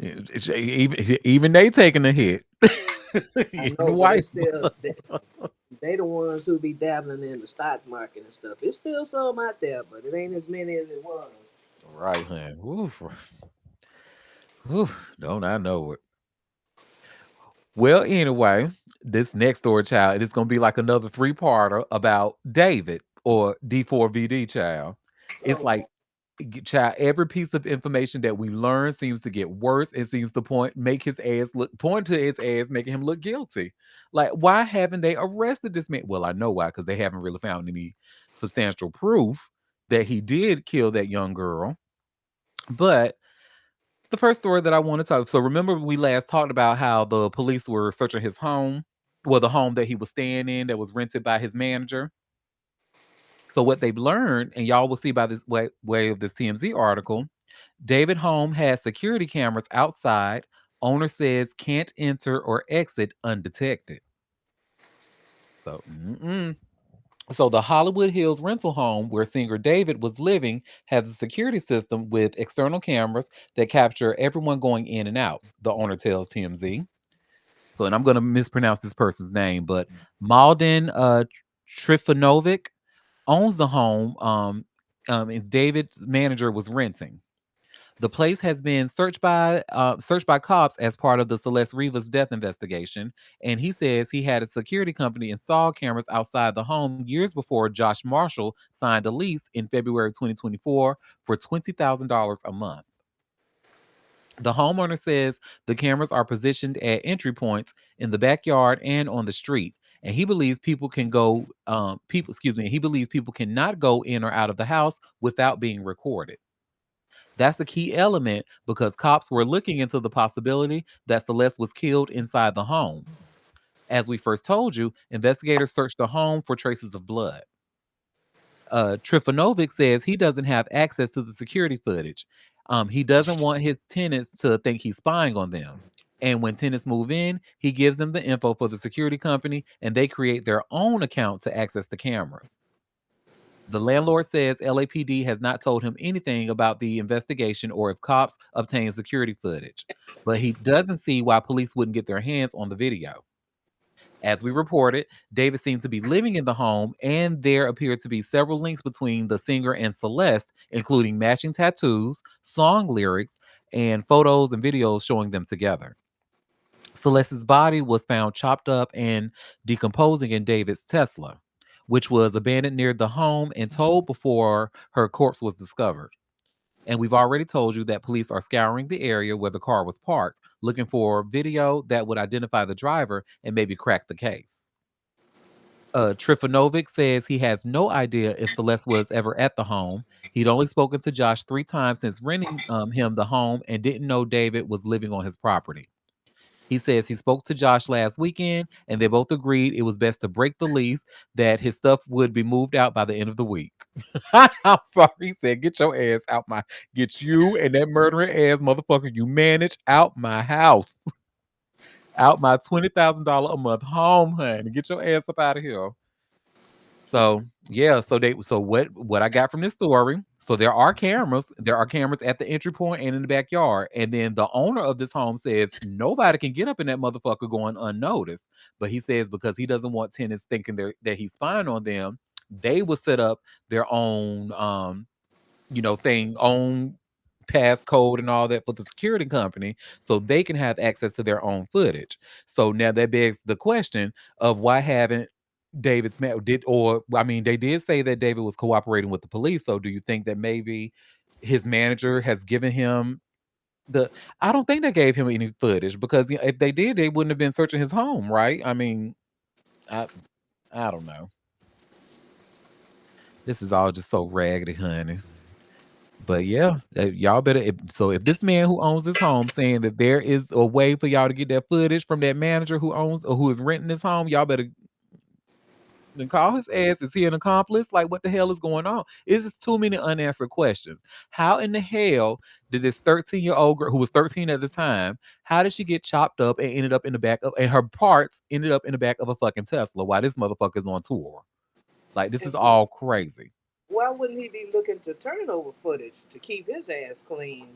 Even they taking a hit. I Even the know, but white. it's still they the ones who be dabbling in the stock market and stuff. It's still some out there, but it ain't as many as it was. Right, honey. Oof. Oof. Don't I know it? Well, anyway, this next story, child, it's gonna be like another three-parter about David or D4VD, child. It's Oh, like, child, every piece of information that we learn seems to get worse. It seems to point to his ass, making him look guilty. Like, why haven't they arrested this man? Well, I know why, because they haven't really found any substantial proof that he did kill that young girl. But the first story that I want to talk. So remember we last talked about how the police were searching his home, well, the home that he was staying in that was rented by his manager. So what they've learned, and y'all will see by this way of this TMZ article, David home has security cameras outside. Owner says can't enter or exit undetected. So, so the Hollywood Hills rental home where singer David was living has a security system with external cameras that capture everyone going in and out, the owner tells TMZ. So, and I'm going to mispronounce this person's name, but Malden Trifanovic owns the home. And David's manager was renting. The place has been searched by cops as part of the Celeste Rivas death investigation, and he says he had a security company install cameras outside the home years before Josh Marshall signed a lease in February 2024 for $20,000 a month. The homeowner says the cameras are positioned at entry points in the backyard and on the street, and he believes people can go people excuse me, he believes people cannot go in or out of the house without being recorded. That's a key element because cops were looking into the possibility that Celeste was killed inside the home. As we first told you, investigators searched the home for traces of blood. Trifanovic says he doesn't have access to the security footage. He doesn't want his tenants to think he's spying on them. And when tenants move in, he gives them the info for the security company and they create their own account to access the cameras. The landlord says LAPD has not told him anything about the investigation or if cops obtain security footage, but he doesn't see why police wouldn't get their hands on the video. As we reported, David seemed to be living in the home, and there appeared to be several links between the singer and Celeste, including matching tattoos, song lyrics, and photos and videos showing them together. Celeste's body was found chopped up and decomposing in David's Tesla, which was abandoned near the home and towed before her corpse was discovered. And we've already told you that police are scouring the area where the car was parked, looking for video that would identify the driver and maybe crack the case. Trifanovic says he has no idea if Celeste was ever at the home. He'd only spoken to Josh 3 times since renting him the home and didn't know David was living on his property. He says he spoke to Josh last weekend and they both agreed it was best to break the lease, that his stuff would be moved out by the end of the week. I'm sorry. He said, get your ass out get you and that murdering ass motherfucker you manage out my house, out my $20,000 a month home, honey. Get your ass up out of here. So yeah, so what I got from this story. So there are cameras. There are cameras at the entry point and in the backyard. And then the owner of this home says nobody can get up in that motherfucker going unnoticed. But he says because he doesn't want tenants thinking that he's spying on them, they will set up their own thing, own passcode and all that for the security company so they can have access to their own footage. So now that begs the question of why haven't David's man did or I mean they did say that David was cooperating with the police. So do you think that maybe his manager has given him the I don't think they gave him any footage because if they did, they wouldn't have been searching his home, right? I mean, I I don't know. This is all just so raggedy, honey. But yeah, y'all better. If this man who owns this home saying that there is a way for y'all to get that footage from that manager who owns or who is renting this home, y'all better then call his ass. Is he an accomplice? Like, what the hell is going on? Is this too many unanswered questions? How in the hell did this 13-year-old girl who was 13 at the time, how did she get chopped up and ended up in the back of and her parts ended up in the back of a fucking Tesla while this motherfucker's on tour? Like, this is and all crazy. why wouldn't he be looking to turn over footage to keep his ass clean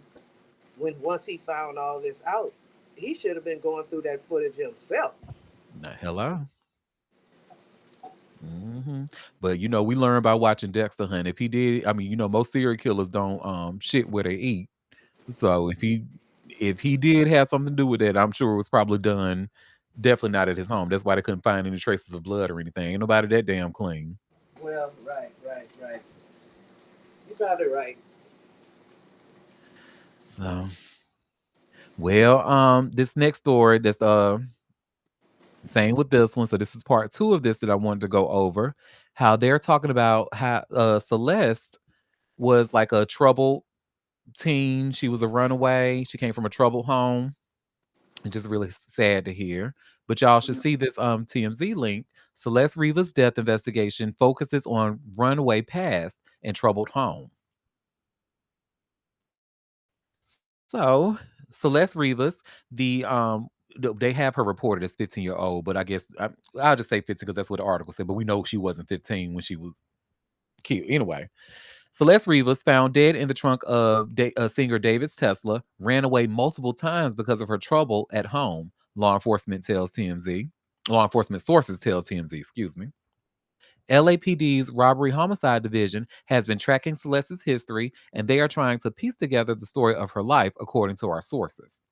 when once he found all this out? He should have been going through that footage himself. Now, hello. But we learned by watching Dexter Hunt. If he did, I mean, most serial killers don't shit where they eat. So if he did have something to do with that, I'm sure it was probably done Definitely not at his home. That's why they couldn't find any traces of blood or anything. Ain't nobody that damn clean. Well, right, right, right. You got it right. So, well, this next story that's same with this one. So this is part two of this that I wanted to go over. How they're talking about how Celeste was like a troubled teen. She was a runaway. She came from a troubled home. It's just really sad to hear. But y'all should see this TMZ link. Celeste Riva's death investigation focuses on runaway past and troubled home. So Celeste Rivas, they have her reported as 15-year-old, but I guess I'll just say 15 because that's what the article said. But we know she wasn't 15 when she was killed. Anyway, Celeste Rivas, found dead in the trunk of singer David's Tesla, ran away multiple times because of her trouble at home. Law enforcement tells TMZ. Law enforcement sources tells TMZ. Excuse me. LAPD's Robbery Homicide Division has been tracking Celeste's history, and they are trying to piece together the story of her life, according to our sources.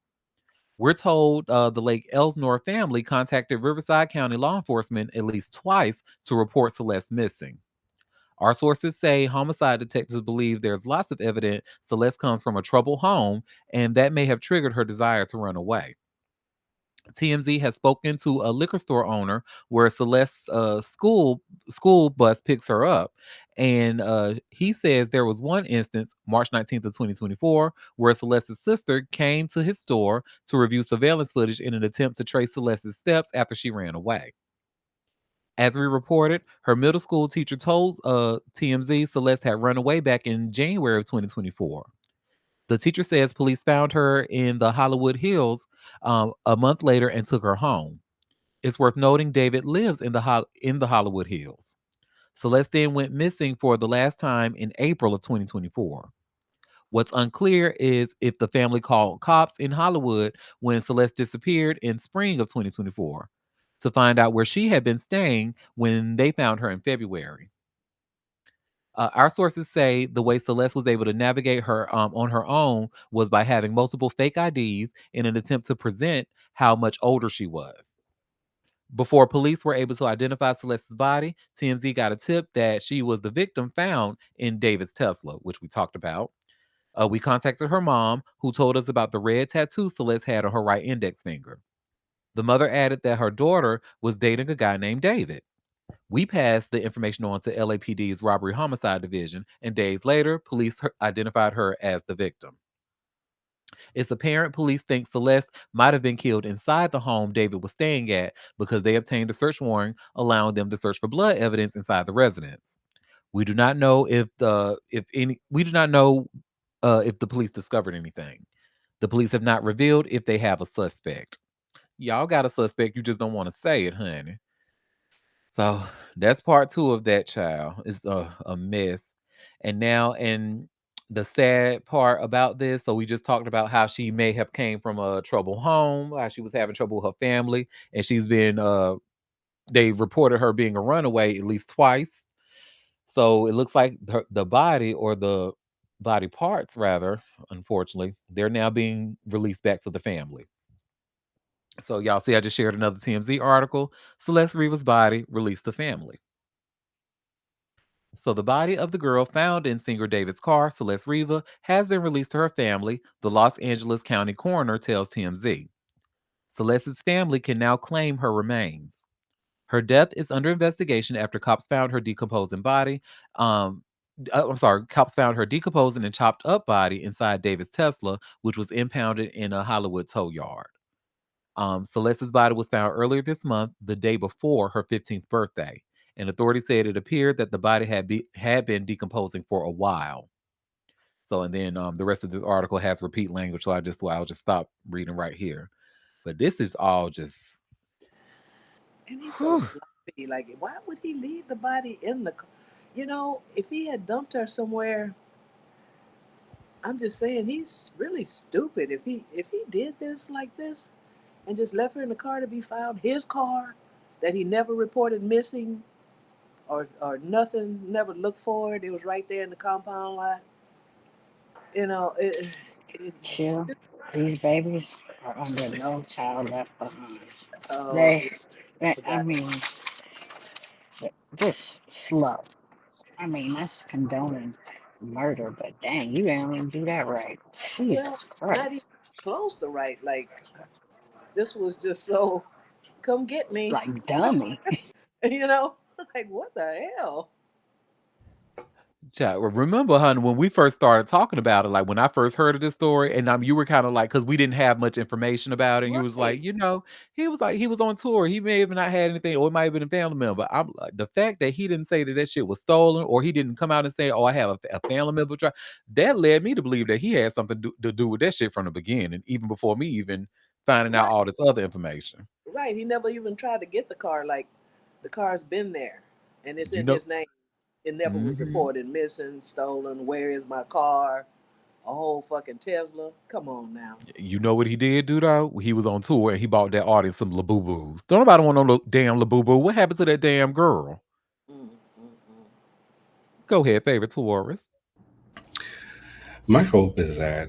We're told the Lake Elsnore family contacted Riverside County law enforcement at least twice to report Celeste missing. Our sources say homicide detectives believe there's lots of evidence Celeste comes from a troubled home, and that may have triggered her desire to run away. TMZ has spoken to a liquor store owner where Celeste's school bus picks her up, and he says there was one instance, March 19th of 2024, where Celeste's sister came to his store to review surveillance footage in an attempt to trace Celeste's steps after she ran away. As we reported, her middle school teacher told TMZ Celeste had run away back in January of 2024. The teacher says police found her in the Hollywood Hills a month later and took her home. It's worth noting David lives in the Hollywood Hills. Celeste then went missing for the last time in April of 2024. What's unclear is if the family called cops in Hollywood when Celeste disappeared in spring of 2024 to find out where she had been staying when they found her in February. Our sources say the way Celeste was able to navigate her on her own was by having multiple fake IDs in an attempt to present how much older she was. Before police were able to identify Celeste's body, TMZ got a tip that she was the victim found in David's Tesla, which we talked about. We contacted her mom, who told us about the red tattoo Celeste had on her right index finger. The mother added that her daughter was dating a guy named David. We passed the information on to LAPD's Robbery Homicide Division, and days later, police identified her as the victim. It's apparent police think Celeste might have been killed inside the home David was staying at because they obtained a search warrant allowing them to search for blood evidence inside the residence. We do not know if the police discovered anything. The police have not revealed if they have a suspect. Y'all got a suspect, you just don't want to say it, honey. So that's part two of that child. It's a mess. And now, and the sad part about this, so we just talked about how she may have came from a troubled home, how she was having trouble with her family, and she's been they reported her being a runaway at least twice. So it looks like the body, or the body parts rather, unfortunately, they're now being released back to the family. So y'all see, I just shared another TMZ article. Celeste Riva's body released to family. So the body of the girl found in singer David's car, Celeste Riva, has been released to her family, the Los Angeles County coroner tells TMZ. Celeste's family can now claim her remains. Her death is under investigation after cops found her decomposing body. Cops found her decomposing and chopped up body inside David's Tesla, which was impounded in a Hollywood tow yard. Celeste's body was found earlier this month, the day before her 15th birthday, and authorities said it appeared that the body had been decomposing for a while. So, and then the rest of this article has repeat language, so I'll just stop reading right here. But this is all just, And he's so whew. sloppy. Like, why would he leave the body in the? You know, if he had dumped her somewhere, I'm just saying he's really stupid. If he did this like this, and just left her in the car to be found, his car, that he never reported missing, or nothing, never looked for it. It was right there in the compound lot. You know, it Chill. These babies. are under No Child Left Behind. Oh yeah, They, I I forgot. mean, just slow. I mean, that's condoning murder, but dang, you ain't even do that right. Jesus Well, not even Christ. close to right. Like this was just so. Come get me. Like, I'm, dummy. you know, like what the hell? Child, remember, honey, when we first started talking about it, like when I first heard of this story, and you were kind of like, because we didn't have much information about it, and you was Right, like, he was like, he was on tour. He may have not had anything, or it might have been a family member. I'm like, the fact that he didn't say that that shit was stolen, or he didn't come out and say, oh, I have a family member, that led me to believe that he had something to do with that shit from the beginning, even before me even finding out right, all this other information. right. He never even tried to get the car. Like the car's been there, and it's You in know, his name. It never was mhm. reported missing, stolen. Where is my car? A whole fucking Tesla. Come on now. You know what he did do though? He was on tour and he bought that audience some Labubus. Don't nobody want no damn Labubu. What happened to that damn girl? Mm, mm, mm. Go ahead, favorite tourist. My hope is that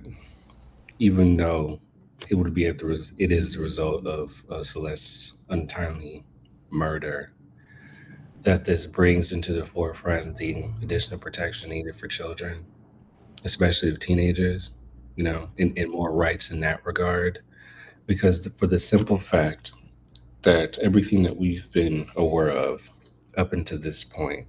even though it would be it is the result of Celeste's untimely murder, that this brings into the forefront the additional protection needed for children, especially of teenagers, and more rights in that regard. Because for the simple fact that everything that we've been aware of up until this point,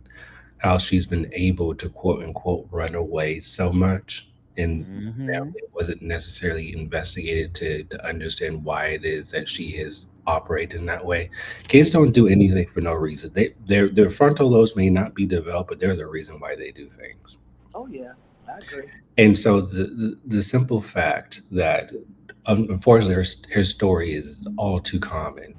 how she's been able to quote unquote run away so much, and the Mhm. family wasn't necessarily investigated to understand why it is that she has operated in that way. Kids don't do anything for no reason. Their frontal lobes may not be developed, but there's a reason why they do things. Oh yeah, I agree. And so the simple fact that unfortunately her story is all too common,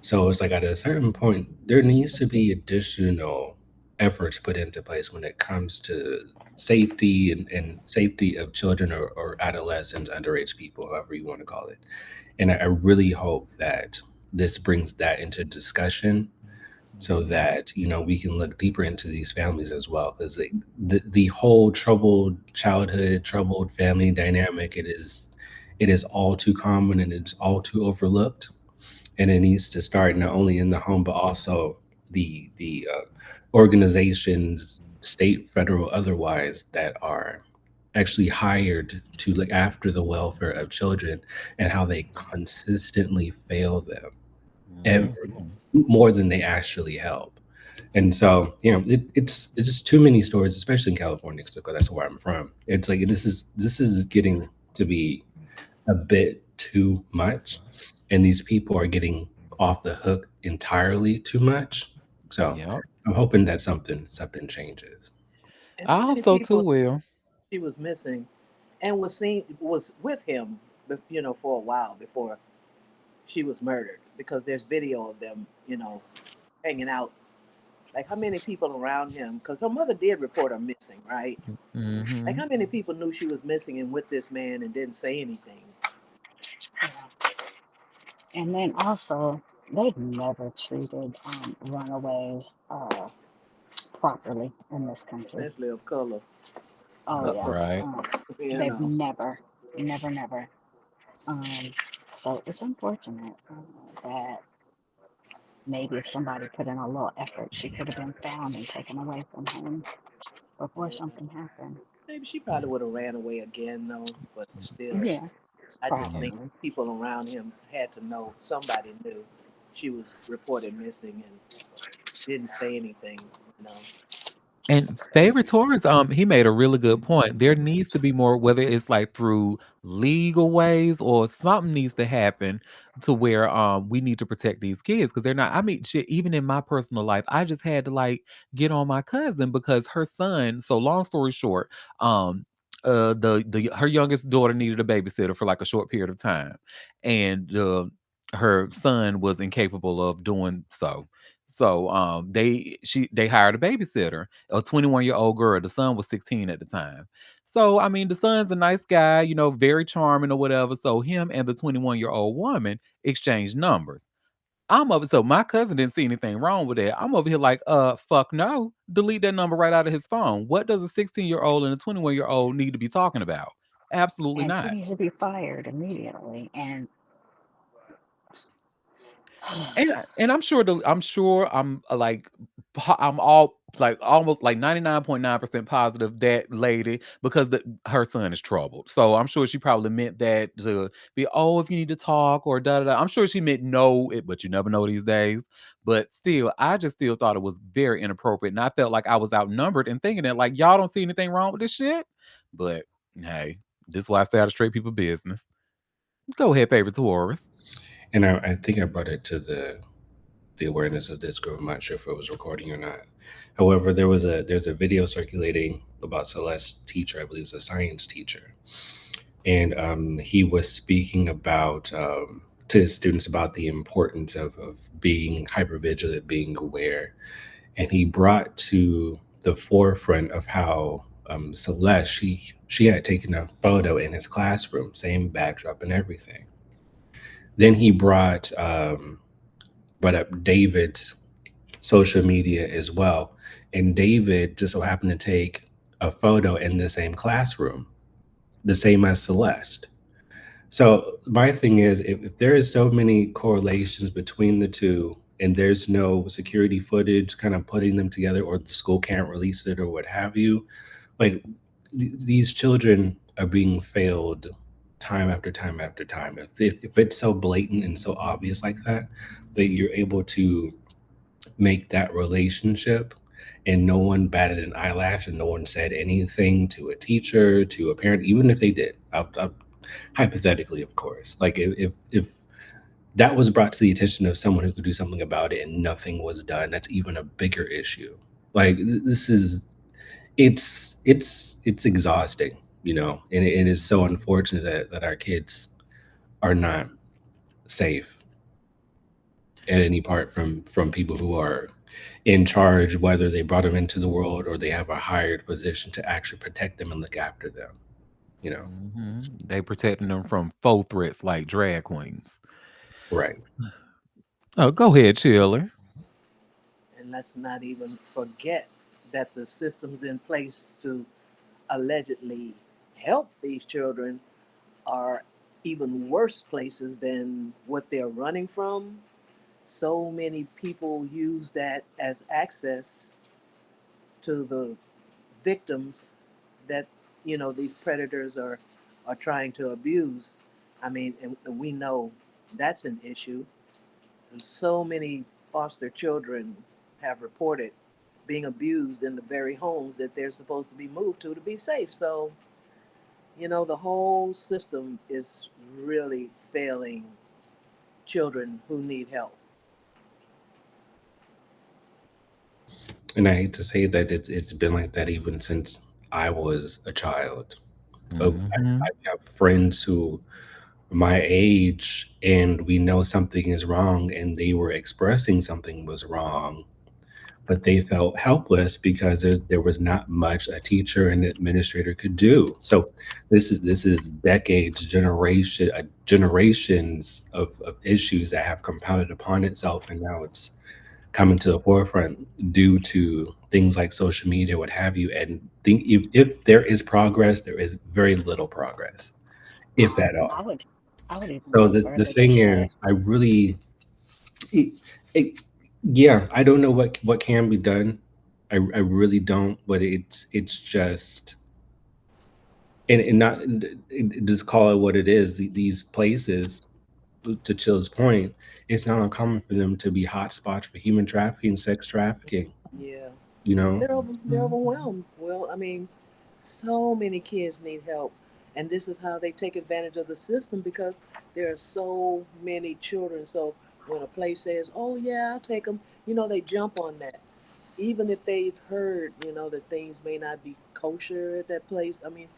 so it's like at a certain point, there needs to be additional efforts put into place when it comes to safety and safety of children or adolescents, underage people, however you want to call it. And I really hope that this brings that into discussion so Mhm. that we can look deeper into these families as well, because the whole troubled childhood, troubled family dynamic, it is all too common and it's all too overlooked, and it needs to start not only in the home but also the organizations, state, federal, otherwise, that are actually hired to look after the welfare of children and how they consistently fail them ever Mhm. more than they actually help. And so, it's just too many stories, especially in California, because that's where I'm from. It's like this is getting to be a bit too much, and these people are getting off the hook entirely too much. So Yep. I'm hoping that something changes. And I how hope many so too, people Will. she was missing, and was with him, for a while before she was murdered? Because there's video of them, hanging out. Like how many people around him? Because her mother did report her missing, right? Like Mhm. how many people knew she was missing and with this man and didn't say anything? Yeah. And then also, they've never treated runaways properly in this country. Especially of color. Oh yeah, Right. um, you they've know. never, never, never. Um, so it's unfortunate that maybe if somebody put in a little effort, she could have been found and taken away from him before Yeah. something happened. Maybe she probably would have ran away again, though. But still, Yeah, I just Yeah. think probably. people around him had to know. Somebody knew she was reported missing and didn't say anything. You know. And favorite tourist, he made a really good point. There needs to be more, whether it's like through legal ways or something needs to happen to where we need to protect these kids because they're not. I mean, shit, even in my personal life, I just had to like get on my cousin because her son. So long story short, the her youngest daughter needed a babysitter for like a short period of time, and her son was incapable of doing so. So they hired a babysitter, a 21-year-old girl. The son was 16 at the time. So I mean, the son's a nice guy, very charming or whatever. So him and the 21-year-old woman exchanged numbers. I'm over so my cousin didn't see anything wrong with that. I'm over here like, fuck no. Delete that number right out of his phone. What does a 16-year-old and a 21-year-old need to be talking about? Absolutely and she not. needs to be fired immediately. And And I'm sure like I'm all like almost like 99.9% positive that lady because her son is troubled. So I'm sure she probably meant that to be, oh, if you need to talk or da da da. I'm sure she meant no, but you never know these days. But still, I just still thought it was very inappropriate. And I felt like I was outnumbered and thinking that like y'all don't see anything wrong with this shit. But hey, this is why I stay out of straight people business. Go ahead, favorite Taurus. And I think I brought it to the awareness of this group. I'm not sure if it was recording or not. However, there's a video circulating about Celeste's teacher. I believe it's a science teacher, and he was speaking about to his students about the importance of being hypervigilant, being aware, and he brought to the forefront of how Celeste she had taken a photo in his classroom, same backdrop and everything. Then he brought up David's social media as well. And David just so happened to take a photo in the same classroom, the same as Celeste. So my thing is, if there is so many correlations between the two, and there's no security footage kind of putting them together, or the school can't release it, or what have you, like these children are being failed time after time after time. If it's so blatant and so obvious like that, that you're able to make that relationship and no one batted an eyelash and no one said anything to a teacher, to a parent, even if they did, hypothetically, of course, like if that was brought to the attention of someone who could do something about it and nothing was done, that's even a bigger issue. Like this is it's exhausting, and it is so unfortunate that our kids are not safe at any part from people who are in charge, whether they brought them into the world or they have a hired position to actually protect them and look after them. You know, They protecting them from faux threats like drag queens. right? Oh, go ahead, Chiller. And let's not even forget that the systems in place to allegedly help these children are even worse places than what they're running from. So many people use that as access to the victims that these predators are trying to abuse. I mean, and we know that's an issue. And so many foster children have reported being abused in the very homes that they're supposed to be moved to be safe. So, the whole system is really failing children who need help. And I hate to say that it's been like that even since I was a child. I Mhm. have friends who are my age, and we know something is wrong, and they were expressing something was wrong, but they felt helpless because there was not much a teacher and administrator could do. So this is decades, generations of issues that have compounded upon itself, and now it's coming to the forefront due to things like social media, what have you. And think if there is progress, there is very little progress, if at I all. would I would even So go the further to thing say, is, I really it, it, yeah, I don't know what can be done. I really don't, but it's just and not just call it what it is. These places, to Chill's point, it's not uncommon for them to be hotspots for human trafficking, sex trafficking. Yeah, You know, they're Mhm. overwhelmed. Well, I mean, so many kids need help, and this is how they take advantage of the system because there are so many children. So when a place says, "Oh yeah, I'll take them," they jump on that, even if they've heard, that things may not be kosher at that place. I mean,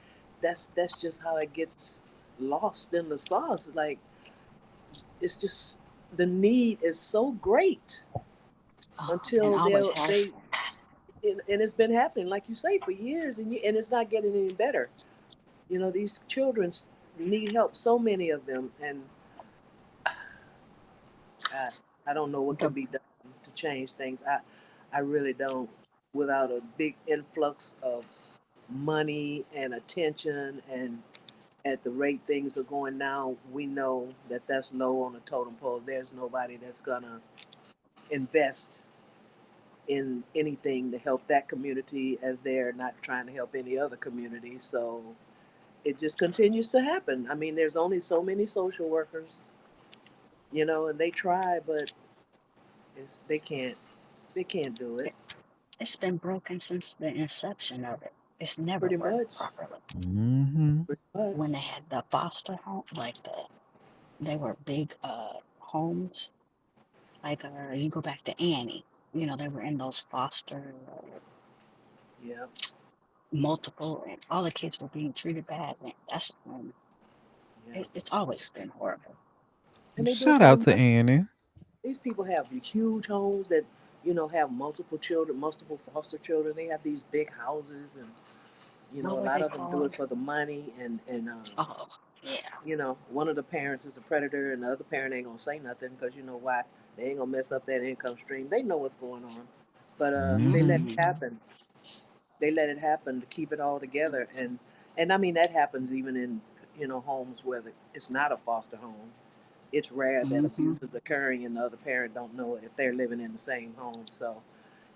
that's just how it gets lost in the sauce. Like it's just the need is so great and until I would have, they and it's been happening, like you say, for years, and it's not getting any better. These children need help, so many of them, and I, I don't know what the can be done to change things. I really don't. Without a big influx of money and attention and at the rate things are going now, we know that that's low on the totem pole. There's nobody that's gonna invest in anything to help that community as they're not trying to help any other community. So it just continues to happen. I mean, there's only so many social workers, and they try, but they can't do it. It, it's been broken since the inception of it. It's never Pretty worked much, properly. Mm-hmm. pretty much. When they had the foster home, they were big homes. You go back to Annie, they were in those foster Yeah, multiple, and all the kids were being treated bad. And that's yeah. it's always been horrible. And they do it Shout for the out to money. Annie. These people have these huge homes that have multiple children, multiple foster children. They have these big houses, and a What were lot they of them do it called? for the money. And Oh, yeah. one of the parents is a predator, and the other parent ain't gonna say nothing because you know why? They ain't gonna mess up that income stream. They know what's going on, but they let Mm-hmm. it Mm-hmm. happen. They let it happen to keep it all together, and I mean that happens even in homes where it's not a foster home. It's rare that Mm-hmm. abuse is occurring and the other parent don't know it if they're living in the same home. So,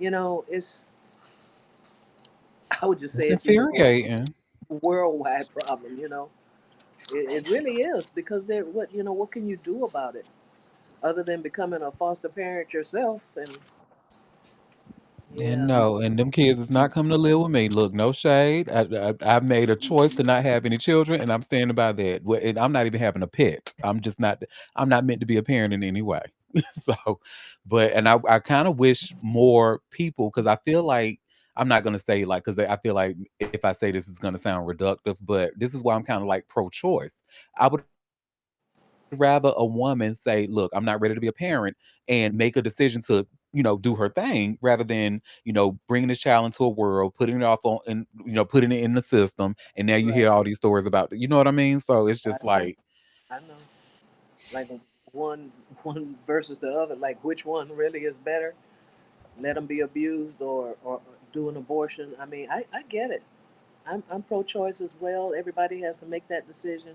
it's I would just say It's it's even more infuriating. worldwide problem. It really Basically. is because what can you do about it other than becoming a foster parent yourself? And And yeah, no, and them kids is not coming to live with me. Look, no shade. I've made a choice to not have any children, and I'm standing by that. And I'm not even having a pet. I'm just not. I'm not meant to be a parent in any way. So, but and I kind of wish more people because I feel like I'm not gonna say like because I feel like if I say this is gonna sound reductive, but this is why I'm kind of like pro-choice. I would rather a woman say, "Look, I'm not ready to be a parent," and make a decision to do her thing rather than bringing this child into a world, putting it off on and putting it in the system, and now you hear all right. these stories about you know what I mean. So it's I just know. like I know. Like one one versus the other. Like which one really is better? Let them be abused or do an abortion. I mean, I get it. I'm pro-choice as well. Everybody has to make that decision.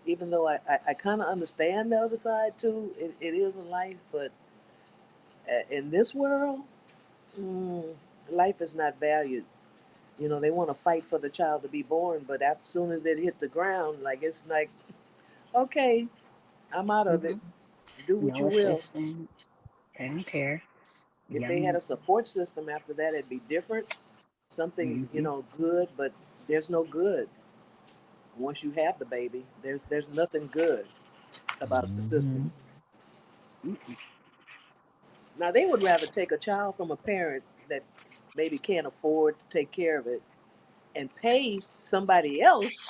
Even though I kind of understand the other side too. It is a life, but in this world, mm, life is not valued. They want to fight for the child to be born, but as soon as they hit the ground, like it's like, okay, I'm out of Mm-hmm. it. Do what No you will. assistance. They don't care. If they had Young. a support system after that, it'd be different. Something Mm-hmm. good, but there's no good once you have the baby. There's nothing good about the system. mhm, Mm-mm. Now they would rather take a child from a parent that maybe can't afford to take care of it and pay somebody else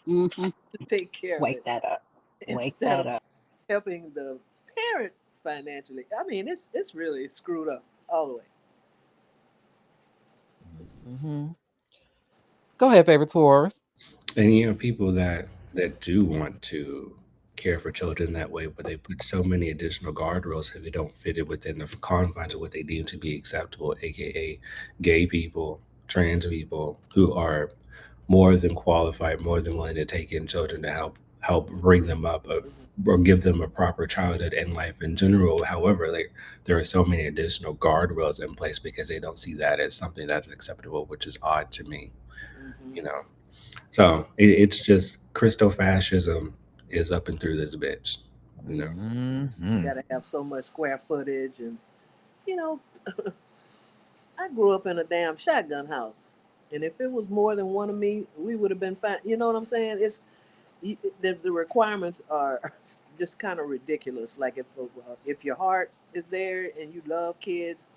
Mm-hmm. to take care of Wake it that up. Wake instead that of up. helping the parent financially. I mean, it's really screwed up all the way. mhm. Go ahead, favorite Taurus. And people that do want to care for children that way, but they put so many additional guardrails if they don't fit it within the confines of what they deem to be acceptable, aka gay people, trans people who are more than qualified, more than willing to take in children to help bring them up Hmm. or give them a proper childhood and life in general. However, there are so many additional guardrails in place because they don't see that as something that's acceptable, which is odd to me. Hmm. You know, so it's just Christo fascism is up and through this bitch. You know, You Mhm. got to have so much square footage, and you know, I grew up in a damn shotgun house, and if it was more than one of me, we would have been fine. You know what I'm saying? The requirements are just kind of ridiculous. Like if your heart is there and you love kids,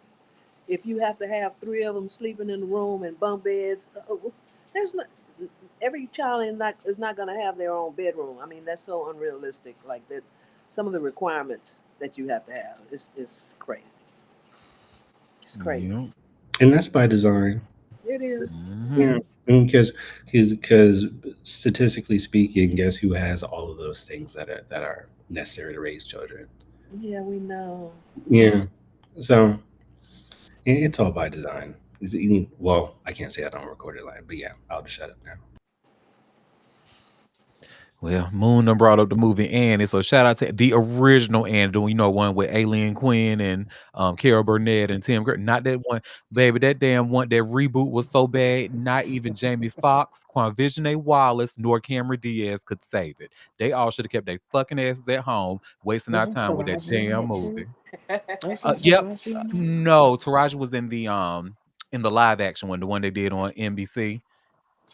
if you have to have three of them sleeping in the room in bunk beds, there's not every child is not going to have their own bedroom. I mean, that's so unrealistic. Like that, some of the requirements that you have to have is crazy. It's crazy. Yep. and that's by design. It is. Yeah, Mhm. because statistically speaking, guess who has all of those things that are necessary to raise children? Yeah, we know. Yeah, so it's all by design. Well, I can't say that on a recorded line, but yeah, I'll just shut up now. Well, Moon done brought up the movie Annie, so shout out to the original Annie, one with Aileen Quinn and Carol Burnett and Tim Curry. Not that one, baby. That damn one, that reboot was so bad. Not even Jamie Foxx, Quanvision Wallace, nor Cameron Diaz could save it. They all should have kept their fucking asses at home, wasting our Wasn't time with that Taraji in damn it too? movie. Wasn't Yep. Taraji in it? No, Taraji was in the live action one, the one they did on NBC.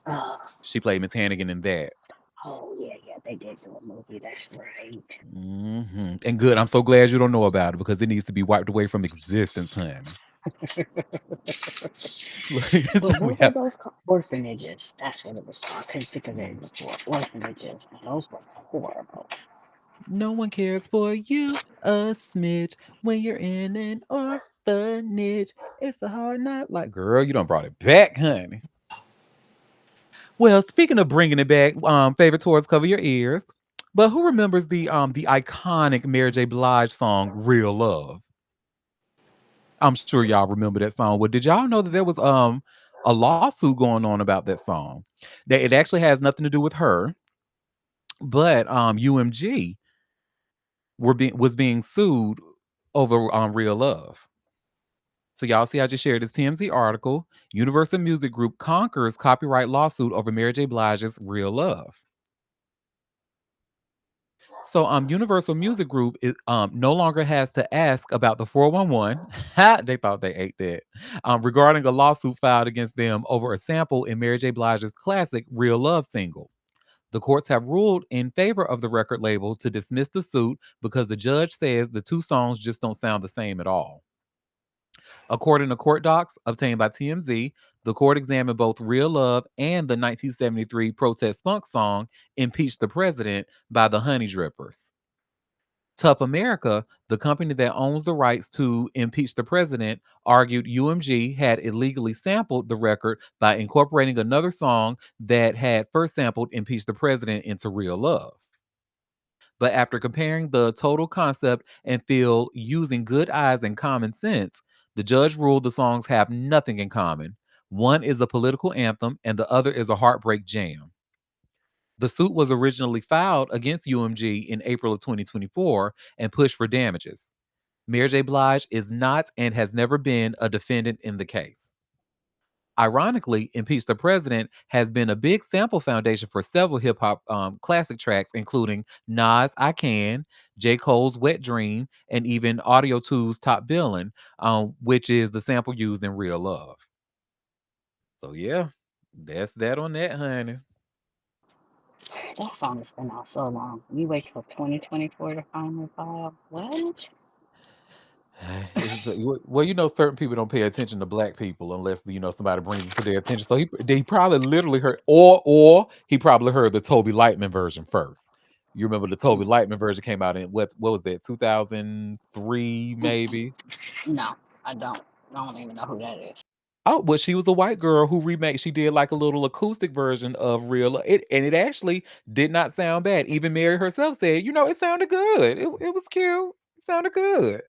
Oh, She played Miss Hannigan in that. oh yeah, yeah, they did do a movie. That's right. And good. I'm so glad you don't know about it because it needs to be wiped away from existence, honey. It's Well, like we what were have those called? Orphanages. That's what it was called. I couldn't think of it before. Orphanages. And those were horrible. no one cares for you a smidge when you're in an orphanage. It's a hard night. Like, girl, you done brought it back, honey. Well, speaking of bringing it back, favorite tours cover your ears. But who remembers the iconic Mary J. Blige song "Real Love"? I'm sure y'all remember that song. Well, did y'all know that there was a lawsuit going on about that song? That it actually has nothing to do with her, but UMG was being sued over Real Love. So y'all see, I just shared this TMZ article. Universal Music Group conquers copyright lawsuit over Mary J. Blige's Real Love. So Universal Music Group is no longer has to ask about the 411. They thought they ate that. Regarding a lawsuit filed against them over a sample in Mary J. Blige's classic Real Love single. The courts have ruled in favor of the record label to dismiss the suit because the judge says the two songs just don't sound the same at all. According to court docs obtained by TMZ, the court examined both Real Love and the 1973 protest funk song Impeach the President by the Honey Drippers. Tough America, the company that owns the rights to Impeach the President, argued UMG had illegally sampled the record by incorporating another song that had first sampled Impeach the President into Real Love. But after comparing the total concept and feel using good eyes and common sense, the judge ruled the songs have nothing in common. One is a political anthem and the other is a heartbreak jam. The suit was originally filed against UMG in April of 2024 and pushed for damages. Mary J. Blige is not and has never been a defendant in the case. Ironically, Impeach the President has been a big sample foundation for several hip hop classic tracks, including Nas' I Can, J. Cole's Wet Dream, and even Audio 2's Top Billin', which is the sample used in Real Love. So, yeah, that's that on that, honey. That song has been out so long. You wait till 2024 to finally file. What? Well, certain people don't pay attention to black people unless somebody brings it to their attention. So he probably literally heard, or he probably heard the Toby Lightman version first. You remember the Toby Mm, Lightman version came out in what was that, 2003 mm-mm. maybe? No, I don't. I don't even know who that is. Oh, well, she was a white girl who remade. She did like a little acoustic version of it actually did not sound bad. Even Mary herself said, it sounded good. It was cute. It sounded good.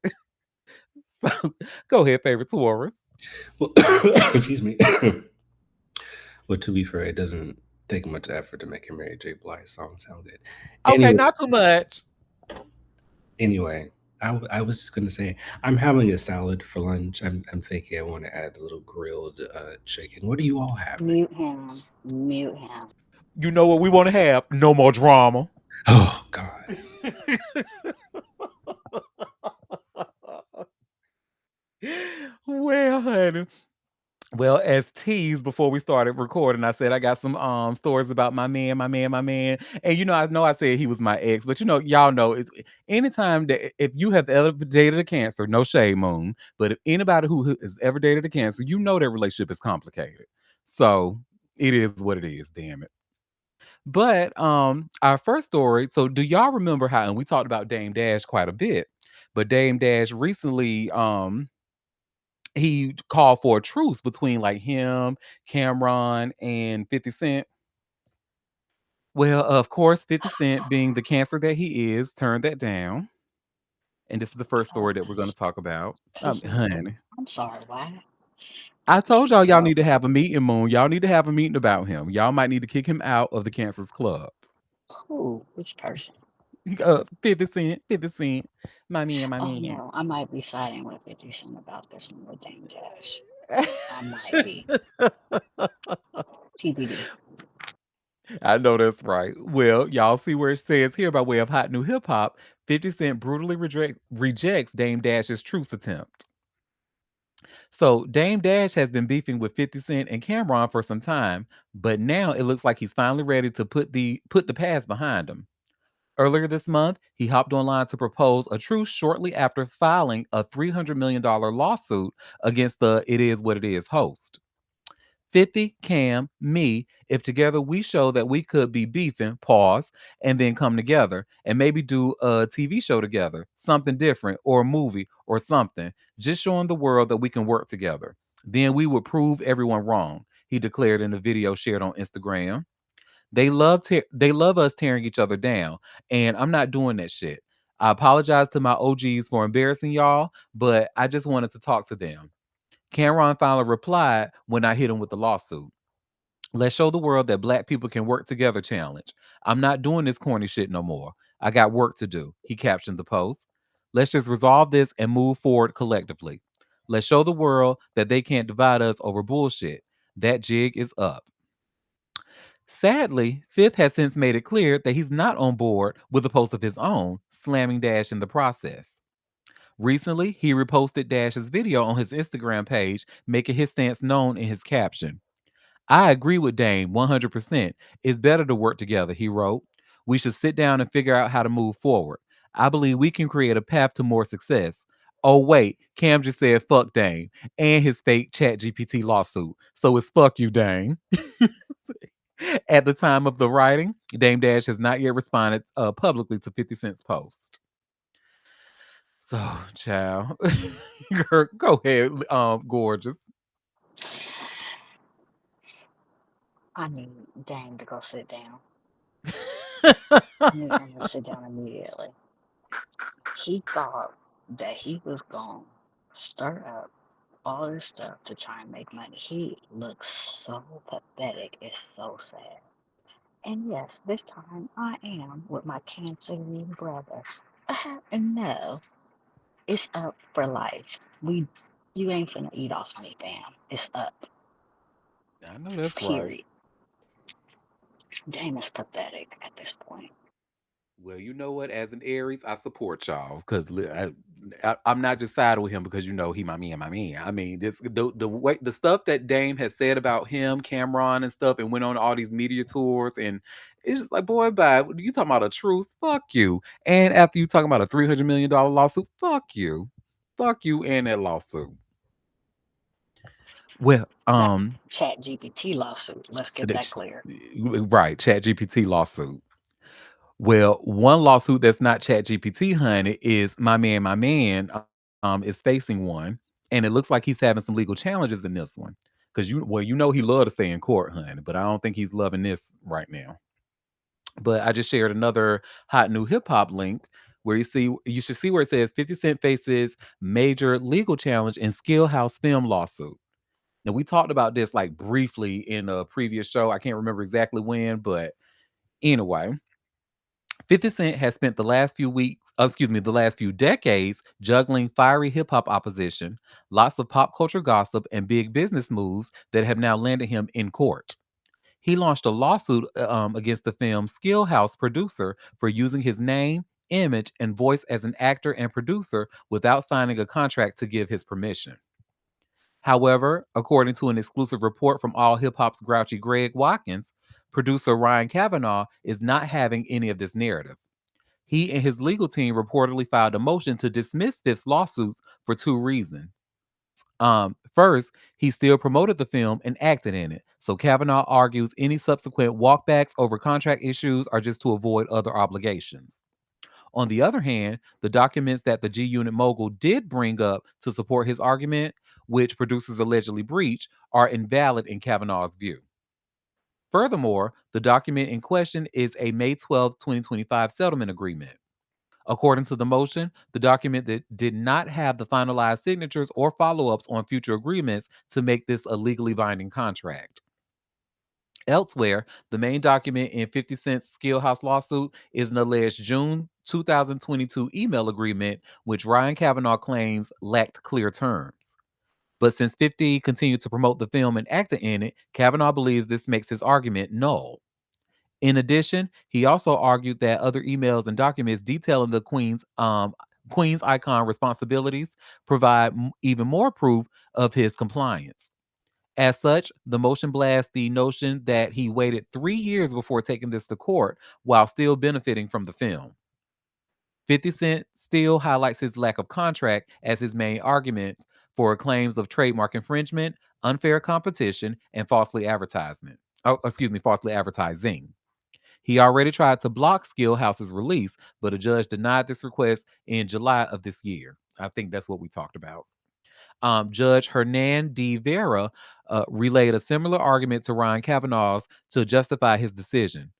So, go ahead, favorite Taurus. Well, excuse me. Well, to be fair, it doesn't take much effort to make a Mary J. Blige song sound good. Okay, Anyway, not too much. anyway, I was just gonna say I'm having a salad for lunch. I'm thinking I want to add a little grilled chicken. What are you all having? Mute him. Mute him. You know what we want to have? No more drama. Oh God. Well, honey. Well, as teased before we started recording, I said I got some stories about my man, my man, my man. And I said he was my ex, but y'all know it's anytime that if you have ever dated a cancer, no shade moon, but if anybody who has ever dated a cancer, their relationship is complicated. So it is what it is, damn it. But our first story, so do y'all remember how, and we talked about Dame Dash quite a bit, but Dame Dash recently he called for a truce between like him, Cameron, and 50 Cent. Well, of course, 50 Cent, being the cancer that he is, turned that down. And this is the first Oh, story that we're going to talk about. excuse me. Honey, I'm sorry. Why? I told y'all What? need to have a meeting, Moon. Y'all need to have a meeting about him. Y'all might need to kick him out of the Cancers Club. Who? Which person? 50 Cent, 50 Cent. My man, my Oh man. no, I might be siding with 50 Cent about this one with Dame Dash. I might be. TBD. I know that's right. Well, y'all see where it says here by way of hot new hip hop, 50 Cent brutally rejects Dame Dash's truce attempt. So Dame Dash has been beefing with 50 Cent and Cameron for some time, but now it looks like he's finally ready to put the past behind him. Earlier this month, he hopped online to propose a truce shortly after filing a $300 million lawsuit against the It Is What It Is host. 50, Cam, me, if together we show that we could be beefing, pause, and then come together and maybe do a TV show together, something different, or a movie or something, just showing the world that we can work together. Then we would prove everyone wrong, he declared in a video shared on Instagram. They love us tearing each other down, and I'm not doing that shit. I apologize to my OGs for embarrassing y'all, but I just wanted to talk to them. Cameron finally replied when I hit him with the lawsuit. Let's show the world that black people can work together challenge. I'm not doing this corny shit no more. I got work to do, he captioned the post. Let's just resolve this and move forward collectively. Let's show the world that they can't divide us over bullshit. That jig is up. Sadly, Fifth has since made it clear that he's not on board with a post of his own, slamming Dash in the process. Recently, he reposted Dash's video on his Instagram page, making his stance known in his caption. I agree with Dame 100%. It's better to work together, he wrote. We should sit down and figure out how to move forward. I believe we can create a path to more success. Oh, wait, Cam just said fuck Dame and his fake ChatGPT lawsuit. So it's fuck you, Dame. At the time of the writing, Dame Dash has not yet responded publicly to 50 Cent's post. So, child, go ahead, gorgeous. I need Dame to go sit down. I need him to sit down immediately. He thought that he was going to stir up all this stuff to try and make money. He looks so pathetic. It's so sad. And yes, this time I am with my Cancerian brother. And no, it's up for life. You ain't finna eat off me, fam. It's up. I know that's right. Period. Damn, it's pathetic at this point. Well, you know what? As an Aries, I support y'all because I'm not just siding with him because he my man, my man. I mean, the way the stuff that Dame has said about him, Cameron, and stuff, and went on all these media tours, and it's just like, boy, bye. You talking about a truce? Fuck you. And after you talking about a $300 million lawsuit, fuck you, and that lawsuit. Well, That Chat GPT lawsuit. Let's get that that's clear. right, Chat GPT lawsuit. Well, one lawsuit that's not ChatGPT, honey, is my man, is facing one, and it looks like he's having some legal challenges in this one. Because he love to stay in court, honey, but I don't think he's loving this right now. But I just shared another hot new hip hop link where you should see where it says 50 Cent faces major legal challenge in Skill House film lawsuit. Now we talked about this like briefly in a previous show. I can't remember exactly when, but anyway, 50 Cent has spent the last few decades juggling fiery hip hop opposition, lots of pop culture gossip, and big business moves that have now landed him in court. He launched a lawsuit against the film's Skill House producer for using his name, image, and voice as an actor and producer without signing a contract to give his permission. However, according to an exclusive report from All Hip Hop's grouchy Greg Watkins, producer Ryan Kavanaugh is not having any of this narrative. He and his legal team reportedly filed a motion to dismiss Fifth's lawsuits for two reasons. First, he still promoted the film and acted in it. So Kavanaugh argues any subsequent walkbacks over contract issues are just to avoid other obligations. On the other hand, the documents that the G Unit mogul did bring up to support his argument, which producers allegedly breached, are invalid in Kavanaugh's view. Furthermore, the document in question is a May 12, 2025 settlement agreement. According to the motion, the document that did not have the finalized signatures or follow ups on future agreements to make this a legally binding contract. Elsewhere, the main document in 50 Cent's Skillhouse lawsuit is an alleged June 2022 email agreement, which Ryan Kavanaugh claims lacked clear terms. But since 50 continued to promote the film and acted in it, Kavanaugh believes this makes his argument null. In addition, he also argued that other emails and documents detailing the Queen's icon responsibilities provide even more proof of his compliance. As such, the motion blasts the notion that he waited 3 years before taking this to court while still benefiting from the film. 50 Cent still highlights his lack of contract as his main argument for claims of trademark infringement, unfair competition, and falsely advertisement. Oh, excuse me, falsely advertising. He already tried to block Skillhouse's release, but a judge denied this request in July of this year. I think that's what we talked about. Judge Hernan D. Vera relayed a similar argument to Ryan Kavanaugh's to justify his decision.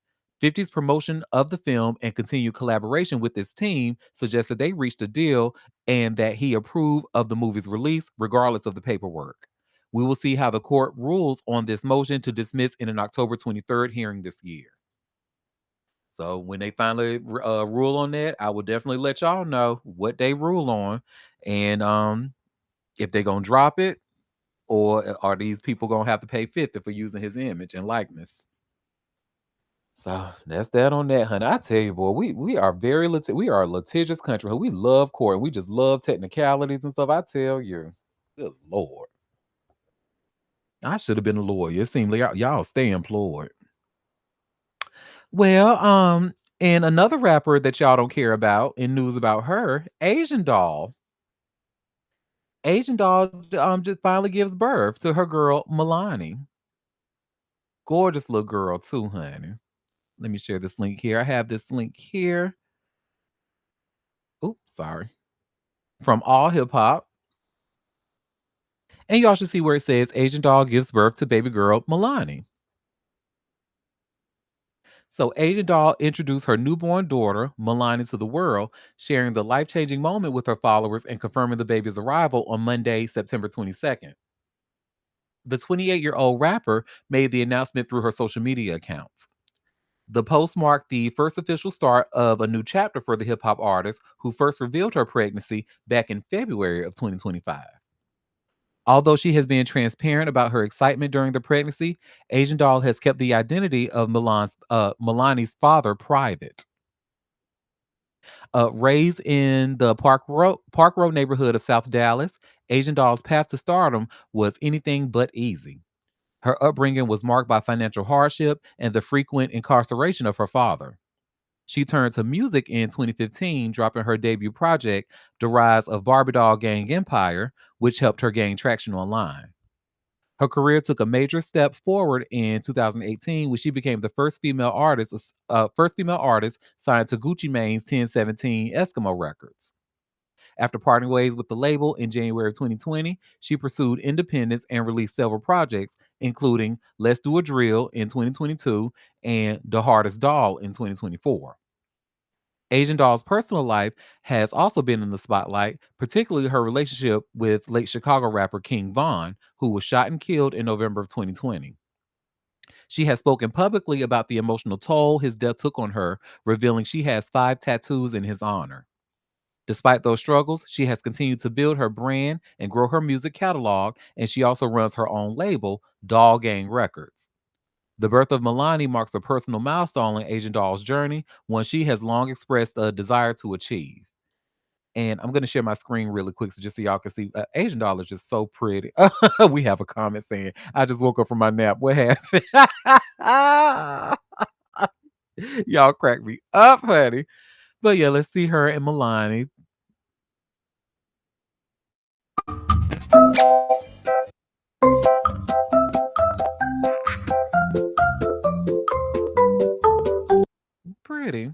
50's promotion of the film and continued collaboration with his team suggested they reached a deal and that he approved of the movie's release, regardless of the paperwork. We will see how the court rules on this motion to dismiss in an October 23rd hearing this year. So when they finally rule on that, I will definitely let y'all know what they rule on, and if they're gonna drop it, or are these people gonna have to pay 50 for using his image and likeness? So that's that on that, honey. I tell you, boy, we are we are a litigious country. We love court and we just love technicalities and stuff. I tell you, good lord, I should have been a lawyer. It seemed like y'all stay employed. Well, and another rapper that y'all don't care about in news about her, Asian Doll. Asian Doll just finally gives birth to her girl Milani. Gorgeous little girl too, honey. Let me share this link here. I have this link here. Oops, sorry. From All Hip Hop. And y'all should see where it says Asian Doll gives birth to baby girl Milani. So Asian Doll introduced her newborn daughter, Milani, to the world, sharing the life-changing moment with her followers and confirming the baby's arrival on Monday, September 22nd. The 28-year-old rapper made the announcement through her social media accounts. The post marked the first official start of a new chapter for the hip hop artist who first revealed her pregnancy back in February of 2025. Although she has been transparent about her excitement during the pregnancy, Asian Doll has kept the identity of Milani's father private. Raised in the Park Road neighborhood of South Dallas, Asian Doll's path to stardom was anything but easy. Her upbringing was marked by financial hardship and the frequent incarceration of her father. She turned to music in 2015, dropping her debut project, The Rise of Barbie Doll Gang Empire, which helped her gain traction online. Her career took a major step forward in 2018 when she became the first female artist signed to Gucci Mane's 1017 Eskimo Records. After parting ways with the label in January of 2020, she pursued independence and released several projects, including Let's Do a Drill in 2022 and The Hardest Doll in 2024. Asian Doll's personal life has also been in the spotlight, particularly her relationship with late Chicago rapper King Von, who was shot and killed in November of 2020. She has spoken publicly about the emotional toll his death took on her, revealing she has 5 tattoos in his honor. Despite those struggles, she has continued to build her brand and grow her music catalog, and she also runs her own label, Doll Gang Records. The birth of Milani marks a personal milestone in Asian Doll's journey, one she has long expressed a desire to achieve. And I'm going to share my screen really quick so just so y'all can see. Asian Doll is just so pretty. We have a comment saying, I just woke up from my nap. What happened? Y'all crack me up, honey. But yeah, let's see her and Milani. Pretty.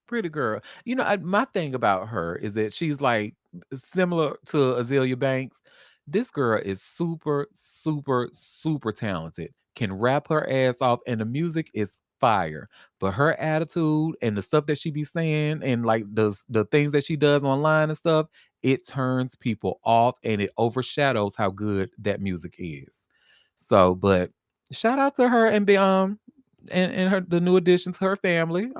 Pretty girl. My thing about her is that she's like similar to Azalea Banks. This girl is super, super, super talented. Can rap her ass off, and the music is fire. But her attitude and the stuff that she be saying, and like the things that she does online and stuff, it turns people off, and it overshadows how good that music is. So, but shout out to her and be and her the new addition to her family.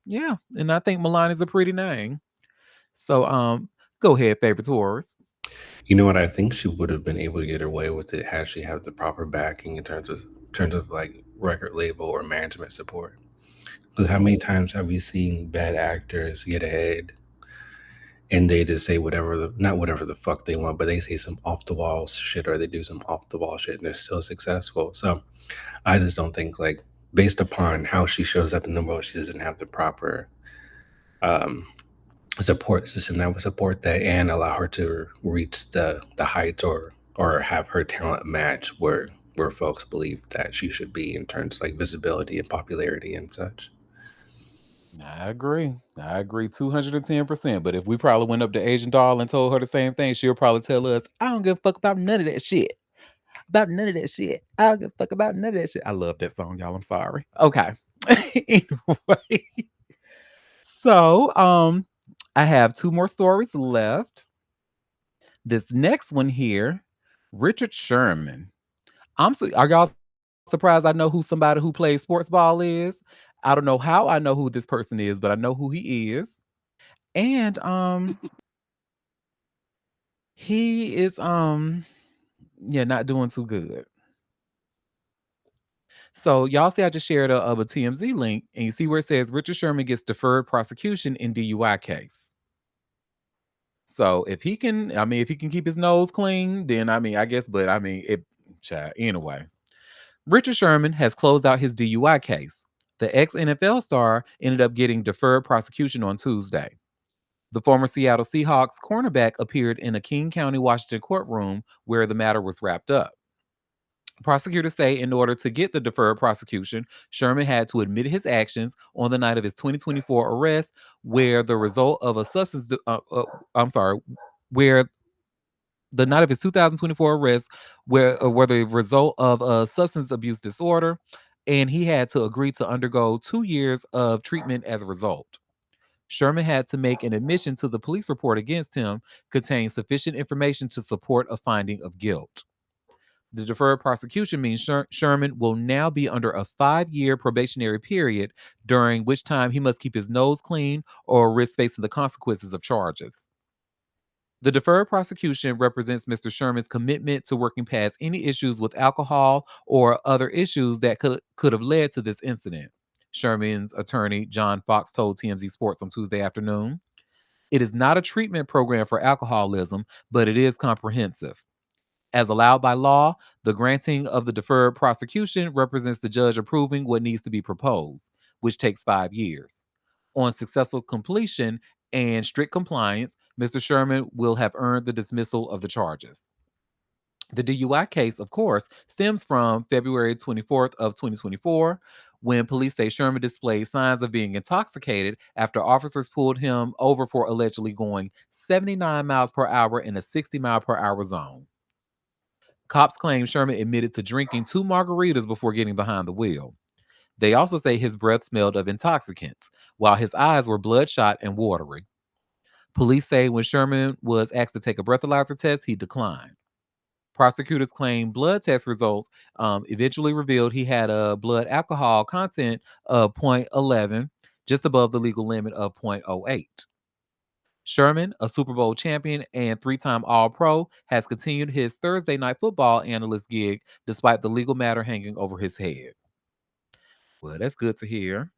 Yeah, and I think Milan is a pretty name. So go ahead, favorite Taurus. You know what? I think she would have been able to get away with it had she had the proper backing in terms of like record label or management support. Because how many times have we seen bad actors get ahead and they just say whatever the not whatever the fuck they want, but they say some off the wall shit or they do some off the wall shit and they're still successful. So I just don't think like based upon how she shows up in the world, she doesn't have the proper um, support system that would support that and allow her to reach the heights or have her talent match where folks believe that she should be in terms of like visibility and popularity and such. I agree. I agree 210%. But if we probably went up to Asian Doll and told her the same thing, she'll probably tell us, I don't give a fuck about none of that shit. About none of that shit. I don't give a fuck about none of that shit. I love that song, y'all. I'm sorry. Okay. Anyway. So I have two more stories left. This next one here, Richard Sherman. Are y'all surprised I know who somebody who plays sports ball is? I don't know how I know who this person is, but I know who he is. And he is yeah, not doing too good. So y'all see I just shared a TMZ link and you see where it says Richard Sherman gets deferred prosecution in DUI case. So if he can, I mean, if he can keep his nose clean, then I mean, I guess, but I mean, it, child, anyway. Richard Sherman has closed out his DUI case. The ex NFL star ended up getting deferred prosecution on Tuesday. The former Seattle Seahawks cornerback appeared in a King County, Washington courtroom where the matter was wrapped up. Prosecutors say in order to get the deferred prosecution, Sherman had to admit his actions on the night of his 2024 arrest, where the result of a substance, I'm sorry, where the night of his 2024 arrest, where the result of a substance abuse disorder, and he had to agree to undergo 2 years of treatment as a result. Sherman had to make an admission to the police report against him contained sufficient information to support a finding of guilt. The deferred prosecution means Sherman will now be under a 5-year probationary period, during which time he must keep his nose clean or risk facing the consequences of charges. The deferred prosecution represents Mr. Sherman's commitment to working past any issues with alcohol or other issues that could have led to this incident. Sherman's attorney, John Fox, told TMZ Sports on Tuesday afternoon. It is not a treatment program for alcoholism, but it is comprehensive. As allowed by law, the granting of the deferred prosecution represents the judge approving what needs to be proposed, which takes 5 years. On successful completion and strict compliance, Mr. Sherman will have earned the dismissal of the charges. The DUI case, of course, stems from February 24th of 2024, when police say Sherman displayed signs of being intoxicated after officers pulled him over for allegedly going 79 miles per hour in a 60 mile per hour zone. Cops claim Sherman admitted to drinking 2 margaritas before getting behind the wheel. They also say his breath smelled of intoxicants, while his eyes were bloodshot and watery. Police say when Sherman was asked to take a breathalyzer test, he declined. Prosecutors claim blood test results eventually revealed he had a blood alcohol content of 0.11, just above the legal limit of 0.08. Sherman, a Super Bowl champion and 3-time All Pro, has continued his Thursday night football analyst gig despite the legal matter hanging over his head. Well, that's good to hear.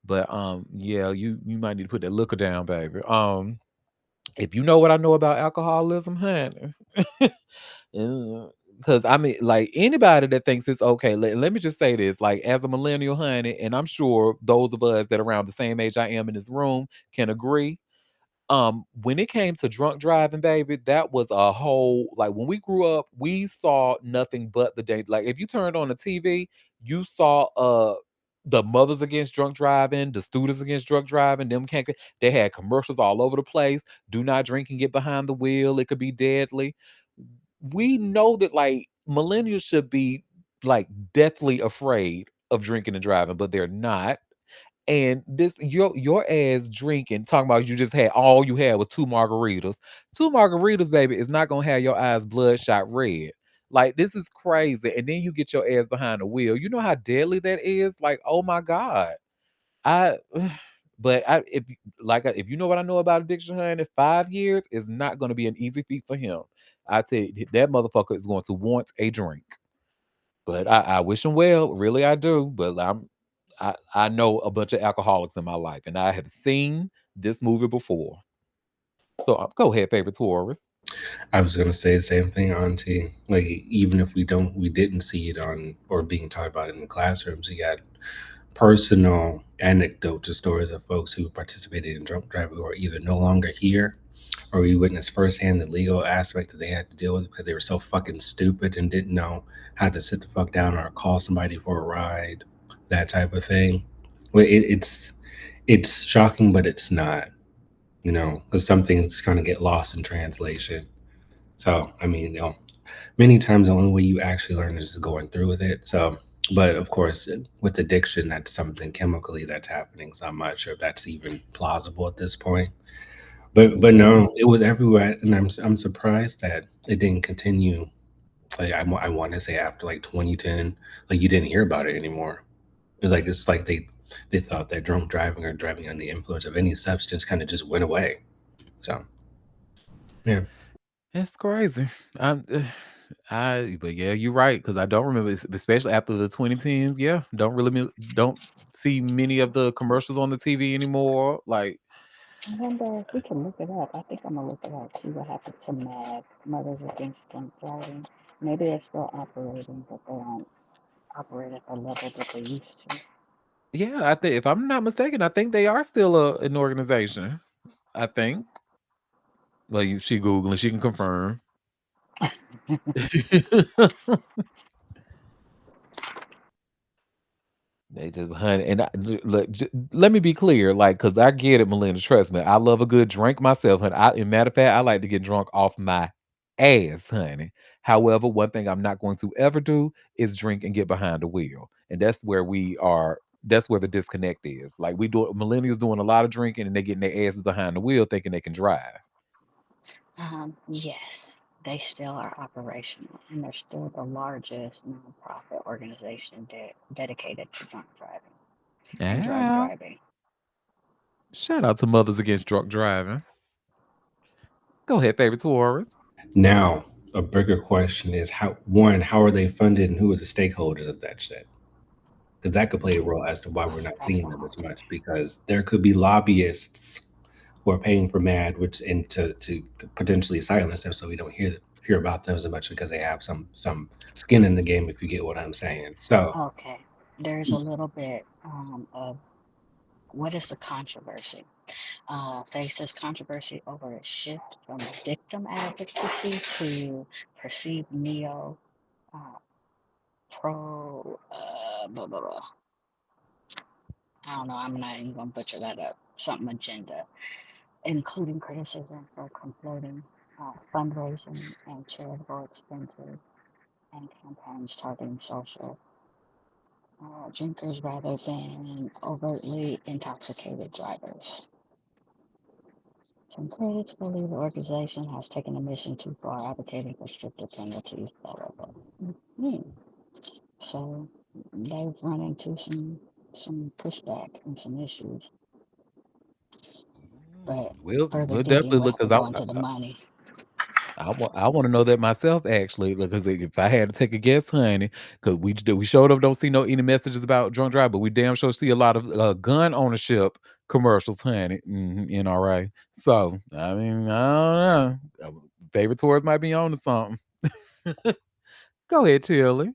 But yeah, you might need to put that looker down, baby. If you know what I know about alcoholism, honey. Because I mean, like anybody that thinks it's okay, let me just say this, like as a millennial, honey, and I'm sure those of us that are around the same age I am in this room can agree. When it came to drunk driving, baby, that was a whole, like when we grew up, we saw nothing but the day. Like if you turned on the TV, you saw the mothers against drunk driving, the students against drunk driving, them can't, they had commercials all over the place. Do not drink and get behind the wheel, it could be deadly. We know that like millennials should be like deathly afraid of drinking and driving, but they're not. And this your ass drinking, talking about you just had all you had was 2 margaritas. 2 margaritas, baby, is not gonna have your eyes bloodshot red. Like, this is crazy. And then you get your ass behind the wheel. You know how deadly that is? Like, oh my God. I but I if if you know what I know about addiction, honey, 5 years is not gonna be an easy feat for him. I tell you, that motherfucker is going to want a drink. But I wish him well, really I do. But I know a bunch of alcoholics in my life, and I have seen this movie before. So go ahead, favorite Taurus. I was gonna say the same thing, Auntie. Like even if we didn't see it on or being taught about it in the classrooms, you got personal anecdotes or stories of folks who participated in drunk driving who are either no longer here or we witnessed firsthand the legal aspect that they had to deal with because they were so fucking stupid and didn't know how to sit the fuck down or call somebody for a ride, that type of thing. Well, it's shocking, but it's not, because some things kind of get lost in translation. So, I mean, many times the only way you actually learn is just going through with it. So, but of course, with addiction, that's something chemically that's happening. So I'm not sure if that's even plausible at this point. But Yeah. no, it was everywhere, and I'm surprised that it didn't continue. Like I want to say after like 2010, like you didn't hear about it anymore. It's like they thought that drunk driving or driving under the influence of any substance kind of just went away. So yeah. It's crazy. I'm but yeah, you're right, because I don't remember, especially after the 2010s. Yeah, don't see many of the commercials on the TV anymore. Like, I wonder if we can look it up. I think I'm gonna look it up, see what happened to MAD, Mothers Against Drunk Driving. Maybe they're still operating, but they don't operate at the level that they used to. yeah, I think if I'm not mistaken, I think they are still an organization. I think. Well, she googling, she can confirm. They just honey, and look, let me be clear, like, cause I get it, Melinda. Trust me, I love a good drink myself, honey. In matter of fact, I like to get drunk off my ass, honey. However, one thing I'm not going to ever do is drink and get behind the wheel, and that's where we are. That's where the disconnect is. Like, millennials doing a lot of drinking, and they getting their asses behind the wheel, thinking they can drive. Yes, they still are operational, and they're still the largest nonprofit organization dedicated to drunk driving and drug Yeah. driving. Shout out to Mothers Against Drunk Driving. Go ahead, favorite Taurus. Now, a bigger question is how are they funded and who is the stakeholders of that shit? Because that could play a role as to why we're not That's seeing the them whole as thing. much. Because there could be lobbyists who are paying for MAD, which and to potentially silence them, so we don't hear about them as much because they have some skin in the game. If you get what I'm saying. So Okay, there's a little bit of what is the controversy? Faces controversy over a shift from victim advocacy to perceived neo uh, pro blah, blah, blah. I don't know. I'm not even gonna butcher that up. Something agenda, including criticism for conflating fundraising and charitable expenses and campaigns targeting social drinkers rather than overtly intoxicated drivers. Some critics believe the organization has taken the mission too far, advocating for stricter penalties, blah, blah, blah. So they've run into some pushback and some issues, but further We'll digging definitely will look have to because go into the money. I want to know that myself actually because if I had to take a guess, honey, because we showed up don't see no any messages about drunk drive, but we damn sure see a lot of gun ownership commercials, honey. NRA. So I mean, I don't know. Favorite tours might be on to something. Go ahead, Chili.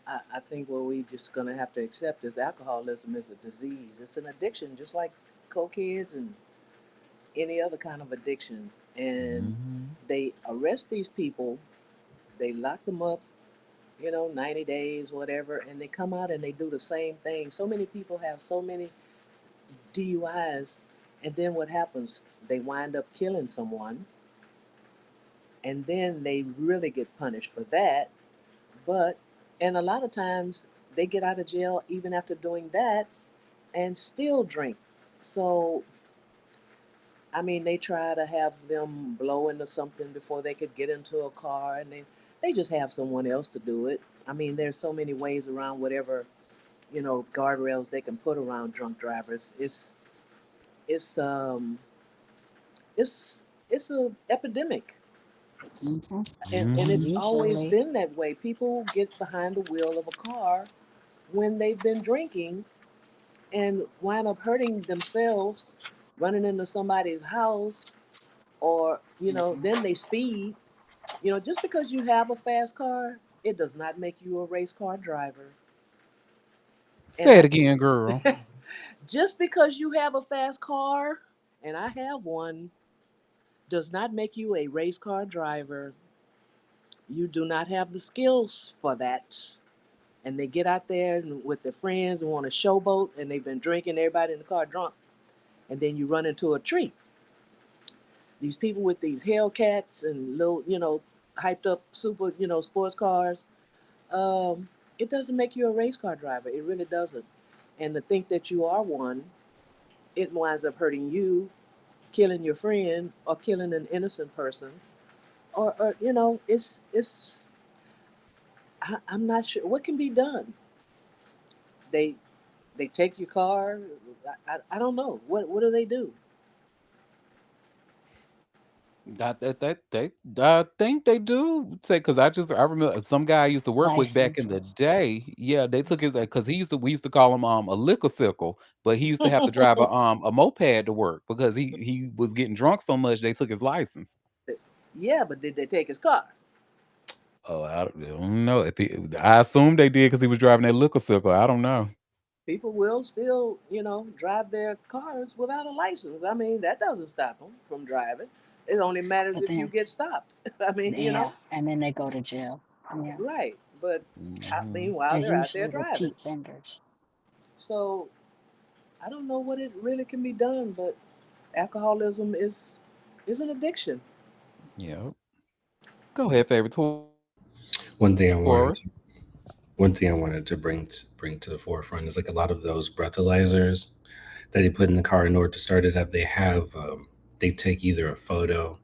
I think what we just gonna have to accept is alcoholism is a disease. It's an addiction, just like cokeheads and any other kind of addiction. And Hmm. they arrest these people, they lock them up, 90 days, whatever, and they come out and they do the same thing. So many people have so many DUIs, and then what happens? They wind up killing someone, and then they really get punished for that. But, and a lot of times they get out of jail even after doing that and still drink. So, I mean, they try to have them blow into something before they could get into a car, and they just have someone else to do it. I mean, there's so many ways around whatever, guardrails they can put around drunk drivers. It's it's it's a epidemic, Hmm. and And it's Mhm. always usually, been that way. People get behind the wheel of a car when they've been drinking and wind up hurting themselves, running into somebody's house, or hmm then they speed. Just because you have a fast car, it does not make you a race car driver. And Say it I again, girl. just because you have a fast car, and I have one, does not make you a race car driver. You do not have the skills for that. And they get out there with their friends and want to showboat, and they've been drinking, everybody in the car drunk, and then you run into a tree. These people with these Hellcats and little, hyped up super, sports cars, it doesn't make you a race car driver. It really doesn't. And to think that you are one, it winds up hurting you, killing your friend, or killing an innocent person. Or I'm not sure what can be done. They they take your car. I don't know what do they do. I think they do say because I remember some guy I used to work with back in the licenses. day. Yeah, they took his because we used to call him a liquor sickle, but he used to have to drive a moped to work because he was getting drunk so much they took his license. Yeah, but did they take his car? Oh, I don't know if I assume they did because he was driving that liquor sickle. I don't know. People will still, drive their cars without a license. I mean, that doesn't stop them from driving. It only matters But if you then, get stopped. I mean, yeah, and then they go to jail. Yeah, right. But Mhm. meanwhile, they're they're out there usually driving. repeat offenders. So I don't know what it really can be done, but alcoholism is an addiction. Yeah. Go ahead, favorite One thing I wanted Taurus. to one thing I wanted to bring to the forefront is like a lot of those breathalyzers that they put in the car in order to start it up. They take either a photo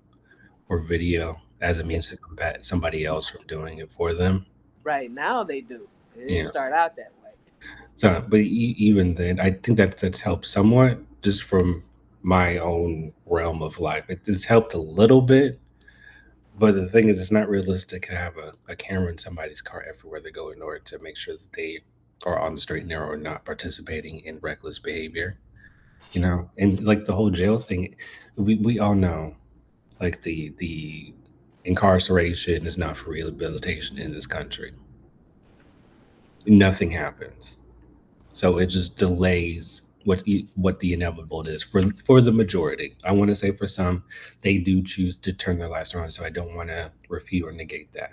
or video as a means to combat somebody else from doing it for them. Right now they do. It didn't Yeah. start out that way. So, but even then, I think that that's helped somewhat just from my own realm of life. It's helped a little bit, but the thing is, it's not realistic to have a camera in somebody's car everywhere they go in order to make sure that they are on the straight and narrow and not participating in reckless behavior. And like the whole jail thing, we all know like the incarceration is not for rehabilitation in this country. Nothing happens. So it just delays what the inevitable is for the majority. I want to say for some, they do choose to turn their lives around. So I don't want to refute or negate that.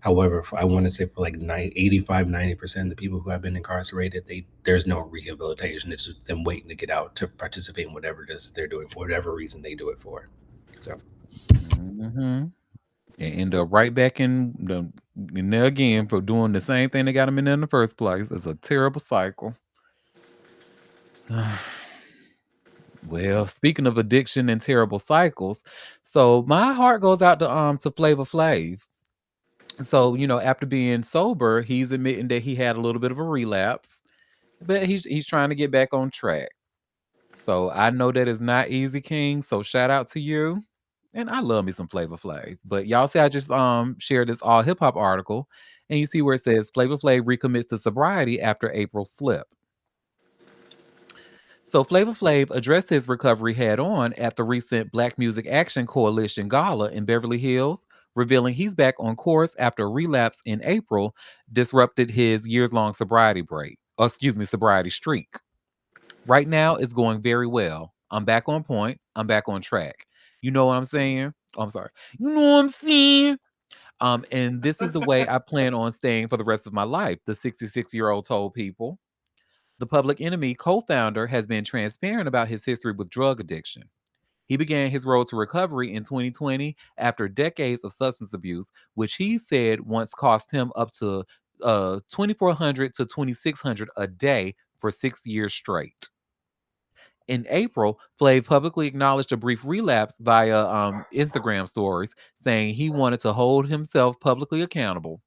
However, I want to say for like 85, 90% of the people who have been incarcerated, there's no rehabilitation. It's just them waiting to get out to participate in whatever it is that they're doing for whatever reason they do it for. So Mhm. And end up right back in there again for doing the same thing they got them in there in the first place. It's a terrible cycle. Well, speaking of addiction and terrible cycles, so my heart goes out to Flavor Flav. So, after being sober, he's admitting that he had a little bit of a relapse, but he's trying to get back on track. So I know that is not easy, King. So shout out to you. And I love me some Flavor Flav. But y'all see, I just shared this all hip hop article, and you see where it says Flavor Flav recommits to sobriety after April slip. So Flavor Flav addressed his recovery head on at the recent Black Music Action Coalition Gala in Beverly Hills, revealing he's back on course after a relapse in April disrupted his years long sobriety break. Excuse me, sobriety streak. Right now, it's going very well. I'm back on point. I'm back on track. You know what I'm saying? Oh, I'm sorry. You know what I'm saying? And this is the way I plan on staying for the rest of my life, the 66-year-old told People. The Public Enemy co founder has been transparent about his history with drug addiction. He began his road to recovery in 2020 after decades of substance abuse, which he said once cost him up to 2,400 to 2,600 a day for 6 years straight. In April, Flav publicly acknowledged a brief relapse via Instagram stories, saying he wanted to hold himself publicly accountable.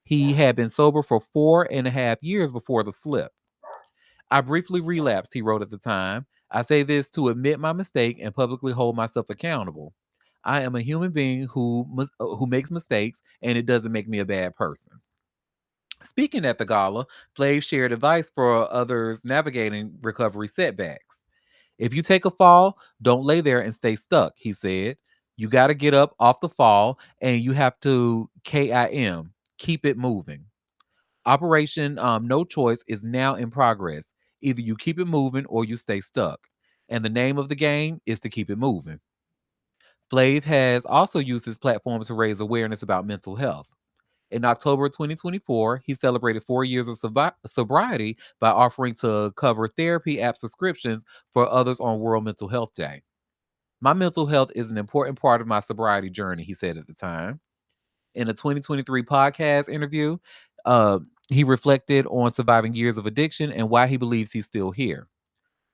He had been sober for 4.5 years before the slip. I briefly relapsed, he wrote at the time. I say this to admit my mistake and publicly hold myself accountable. I am a human being who makes mistakes, and it doesn't make me a bad person. Speaking at the gala, Flav shared advice for others navigating recovery setbacks. If you take a fall, don't lay there and stay stuck, he said. You got to get up off the fall and you have to KIM, keep it moving. Operation No Choice is now in progress. Either you keep it moving or you stay stuck. And the name of the game is to keep it moving. Flav has also used his platform to raise awareness about mental health. In October 2024, he celebrated 4 years of sobriety by offering to cover therapy app subscriptions for others on World Mental Health Day. My mental health is an important part of my sobriety journey, he said at the time. In a 2023 podcast interview, he reflected on surviving years of addiction and why he believes he's still here.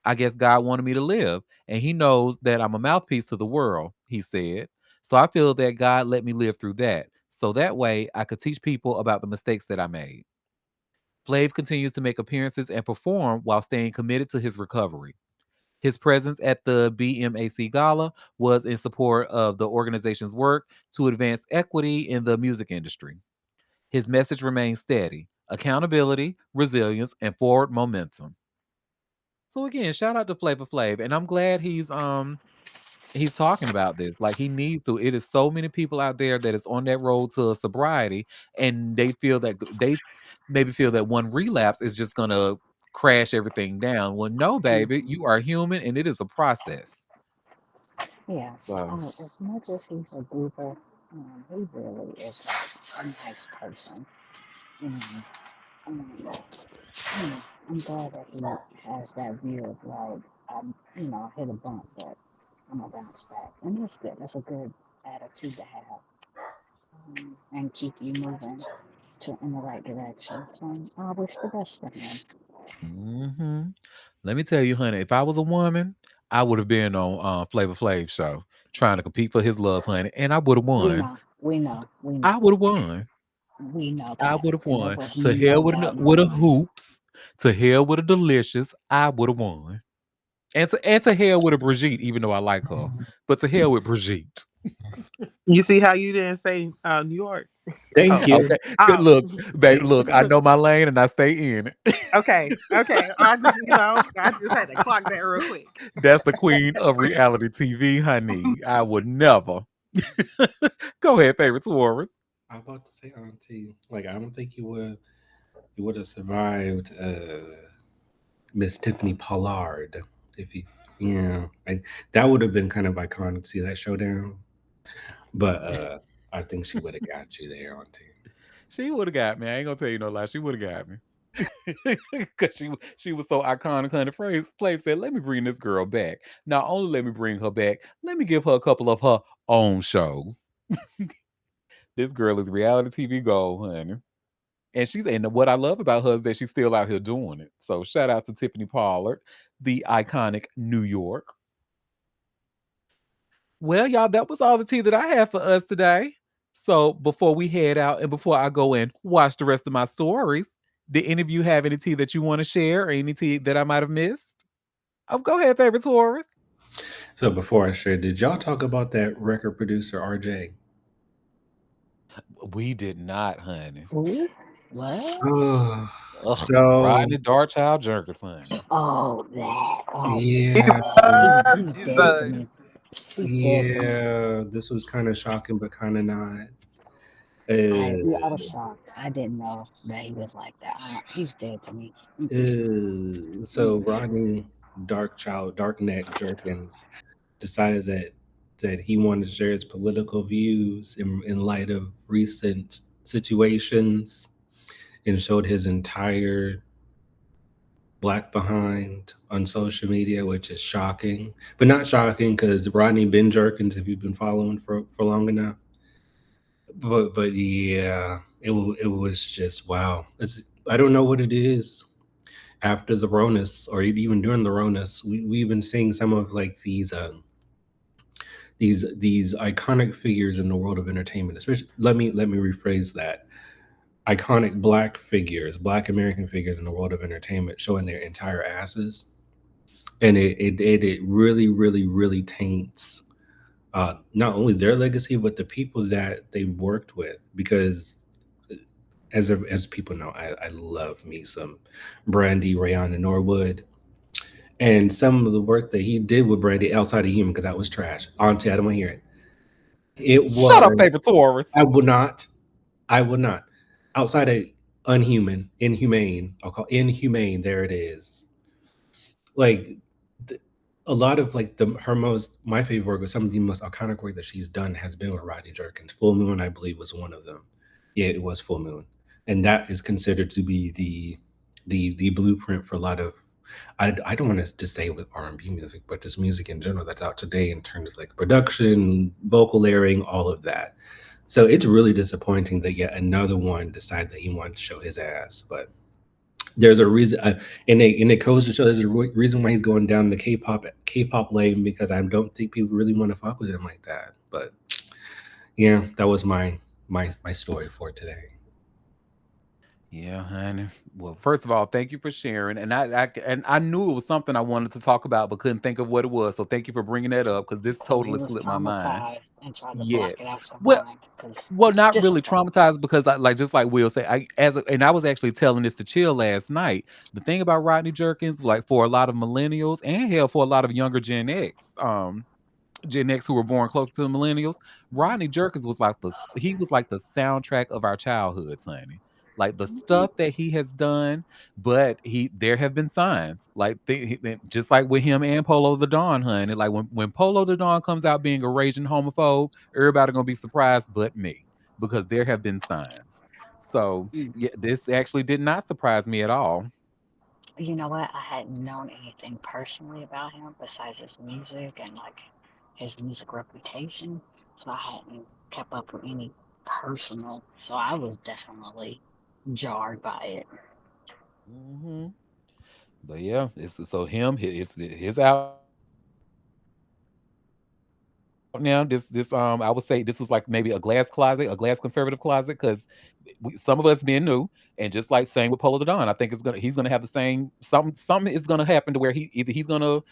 I guess God wanted me to live, and he knows that I'm a mouthpiece to the world, he said. So I feel that God let me live through that. So that way I could teach people about the mistakes that I made. Flav continues to make appearances and perform while staying committed to his recovery. His presence at the BMAC Gala was in support of the organization's work to advance equity in the music industry. His message remains steady: accountability, resilience, and forward momentum. So again, shout out to Flavor Flav, and I'm glad he's talking about this. Like he needs to. It is so many people out there that is on that road to sobriety, and they feel that they maybe feel that one relapse is just gonna crash everything down. Well, no, baby, Mhm. you are human, and it is a process. Yeah. So, As much as he's a goober, he really is like a nice person. You know, um, you know, I'm glad that he has that view of like, I hit a bump, but I'm gonna bounce back, and that's good. That's a good attitude to have, and keep you moving in the right direction. So I wish the best for him. hmm let me tell you, honey, if I was a woman, I would have been on Flavor Flav show trying to compete for his love, honey, and I would have We won. know, we know, we I know, would have won. we know I that, would have and there won. was To no hell doubt in my with a mind. hoops. To hell with a delicious. I would have won. And to hell with a Brigitte, even though I like her. But to hell with Brigitte. You see how you didn't say New York? Thank Oh, you. Okay. Good oh, look, baby. Look, I know my lane and I stay in it. okay, okay. I just had to clock that real quick. That's the queen of reality TV, honey. I would never. Go ahead, favorite Taurus. I was about to say, Auntie, like I don't think you would have survived Miss Tiffany Pollard if you, yeah, like that would have been kind of iconic to see that showdown. But I think she would have got you there, Auntie. She would have got me. I ain't gonna tell you no lie. She would have got me. Because she was so iconic. Honey, Flav said, "Let me bring this girl back. Not only let me bring her back, let me give her a couple of her own shows." This girl is reality TV gold, honey. And what I love about her is that she's still out here doing it. So shout out to Tiffany Pollard, the iconic New York. Well, y'all, that was all the tea that I have for us today. So before we head out and before I go and watch the rest of my stories, did any of you have any tea that you want to share or any tea that I might have missed? Oh, go ahead, favorite Taurus. So before I share, did y'all talk about that record producer RJ? We did not, honey. Who? What? Oh, Ugh, so Rodney Darchild Jerkins, honey. Oh, that. Oh, yeah, man. He's dead to Jesus. me. He's dead to me. yeah, this was kind of shocking, but kind of not. Yeah, I Uh, was shocked. I didn't know that he was like that. He's dead to me. so Mm-mm. Rodney Darkneck Jerkins decided that he wanted to share his political views in light of recent situations and showed his entire black behind on social media, which is shocking, but not shocking because Rodney been Jerkins if you've been following for long enough. But yeah, it was just wow. It's I don't know what it is. after the Ronas, or even during the Ronas, we've been seeing some of like these iconic figures in the world of entertainment. Especially, let me rephrase that: iconic black figures, black American figures in the world of entertainment, showing their entire asses, and it really, really, really taints not only their legacy but the people that they worked with. Because as people know, I love me some Brandy, Rayon, and Norwood, and some of the work that he did with Brandy outside of Human, because that was trash. Auntie, I don't want to hear it. It Shut up, was. paper Taurus. I would not. I would not. Outside of unhuman, inhumane. I'll call inhumane. There it is. Like th- a lot of like the her most my favorite work, or some of the most iconic work that she's done, has been with Rodney Jerkins. Full Moon, I believe, was one of them. Yeah, it was Full Moon, and that is considered to be the blueprint for a lot of. I don't want to just say with R&B music, but just music in general that's out today in terms of like production, vocal layering, all of that. So it's really disappointing that yet another one decided that he wanted to show his ass. But there's a reason, and it goes to show there's a reason why he's going down the K-pop lane, because I don't think people really want to fuck with him like that. But yeah, that was my story for today. Yeah, honey. Well, first of all, thank you for sharing. And I knew it was something I wanted to talk about, but couldn't think of what it was. So thank you for bringing that up because this Because you totally was slipped my mind. traumatized and tried to block Yes. it out your Well, mind. Because well, it's not really disappointing. traumatized because I like just like Will say, and I was actually telling this to Chill last night. The thing about Rodney Jerkins, like for a lot of millennials and hell for a lot of younger Gen X who were born close to the millennials, Rodney Jerkins was like he was like the soundtrack of our childhoods, honey. Like the Mhm. stuff that he has done, but there have been signs, like just like with him and Polo the Don, honey. Like when Polo the Don comes out being a raging homophobe, everybody gonna be surprised, but me, because there have been signs. So Mm. yeah, this actually did not surprise me at all. You know what? I hadn't known anything personally about him besides his music and like his music reputation. So I hadn't kept up with any personal. So I was definitely jarred by it. Hmm. But yeah, it's so him his album is out now. This I would say this was like maybe a glass closet, a glass conservative closet, because some of us being new, and just like saying with Polo the Don, I think he's gonna have the same something is gonna happen to where he's gonna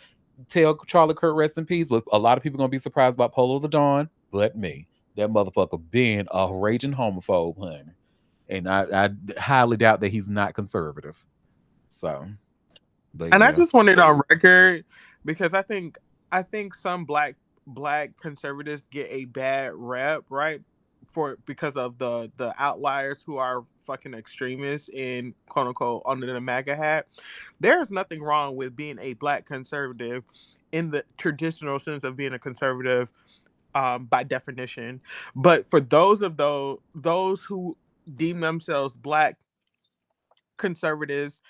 tell Charlie Kirk rest in peace, but a lot of people gonna be surprised about Polo the Don, but me. That motherfucker being a raging homophobe, honey. And I highly doubt that he's not conservative. So, but And I yeah. just want it on record because I think some black conservatives get a bad rep, right? For because of the outliers who are fucking extremists in quote unquote under the MAGA hat. There is nothing wrong with being a black conservative in the traditional sense of being a conservative by definition. But for those who deem themselves black conservatives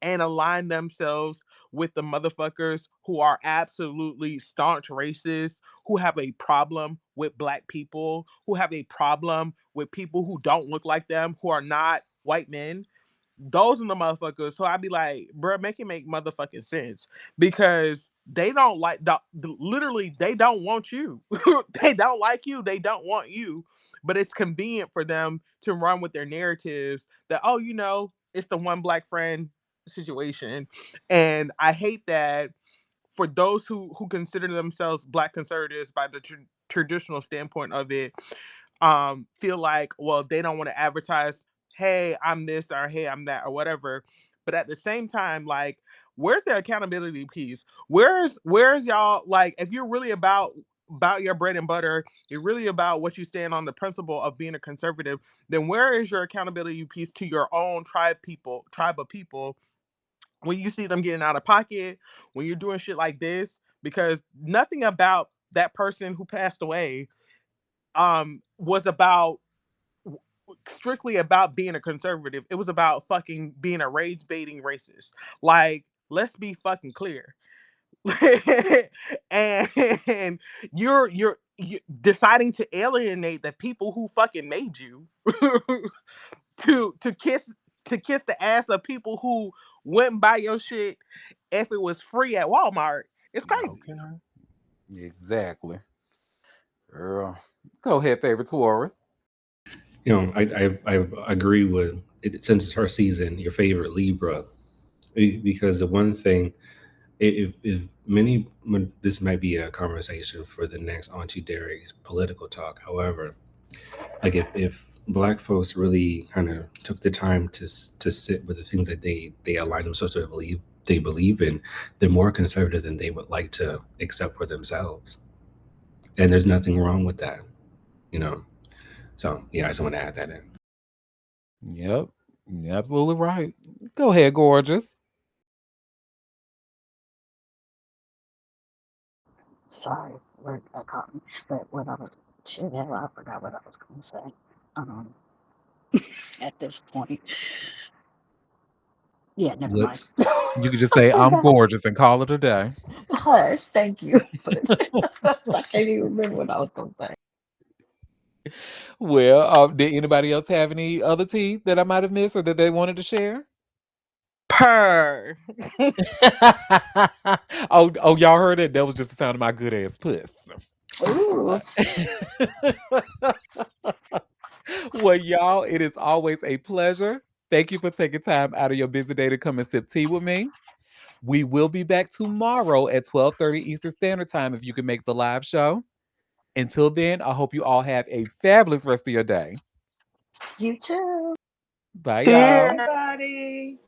and align themselves with the motherfuckers who are absolutely staunch racists, who have a problem with black people, who have a problem with people who don't look like them, who are not white men. Those are the motherfuckers. So I'd be like, bro, make it make motherfucking sense because they don't literally they don't want you. They don't like you. They don't want you. But it's convenient for them to run with their narratives that oh, it's the one black friend situation. And I hate that for those who consider themselves black conservatives by the traditional standpoint of it, feel like well they don't want to advertise hey I'm this or hey I'm that or whatever, but at the same time like where's the accountability piece, where's y'all like if you're really about your bread and butter, you're really about what you stand on the principle of being a conservative, then where is your accountability piece to your own tribe of people when you see them getting out of pocket, when you're doing shit like this, because nothing about that person who passed away was about strictly about being a conservative. It was about fucking being a rage baiting racist. Like, let's be fucking clear. And you deciding to alienate the people who fucking made you to kiss to kiss the ass of people who wouldn't buy your shit if it was free at Walmart. It's crazy. Okay. Exactly. Girl. Go ahead, favorite Taurus. I agree with it, since it's her season, your favorite Libra, because the one thing, if many, this might be a conversation for the next Auntie Derek's political talk. However, like if Black folks really kind of took the time to sit with the things that they align themselves to believe they believe in, they're more conservative than they would like to accept for themselves, and there's nothing wrong with that, you know. So yeah, I just want to add that in. Yep. You're absolutely right. Go ahead, gorgeous. Sorry, word that caught me. But what I was, shit, hell, I forgot what I was going to say. Um, at this point, yeah, never What mind. you could just I say I'm forgot. gorgeous and call it a day. Hush, thank you. But I can't even remember what I was going to say. Well, did anybody else have any other tea that I might have missed or that they wanted to share? Purr. Oh, y'all heard it? That was just the sound of my good ass puss. Ooh, Well, y'all, it is always a pleasure. Thank you for taking time out of your busy day to come and sip tea with me. We will be back tomorrow at 12:30 Eastern Standard Time if you can make the live show. Until then, I hope you all have a fabulous rest of your day. you too. Bye, Bye, y'all. Cheers. everybody.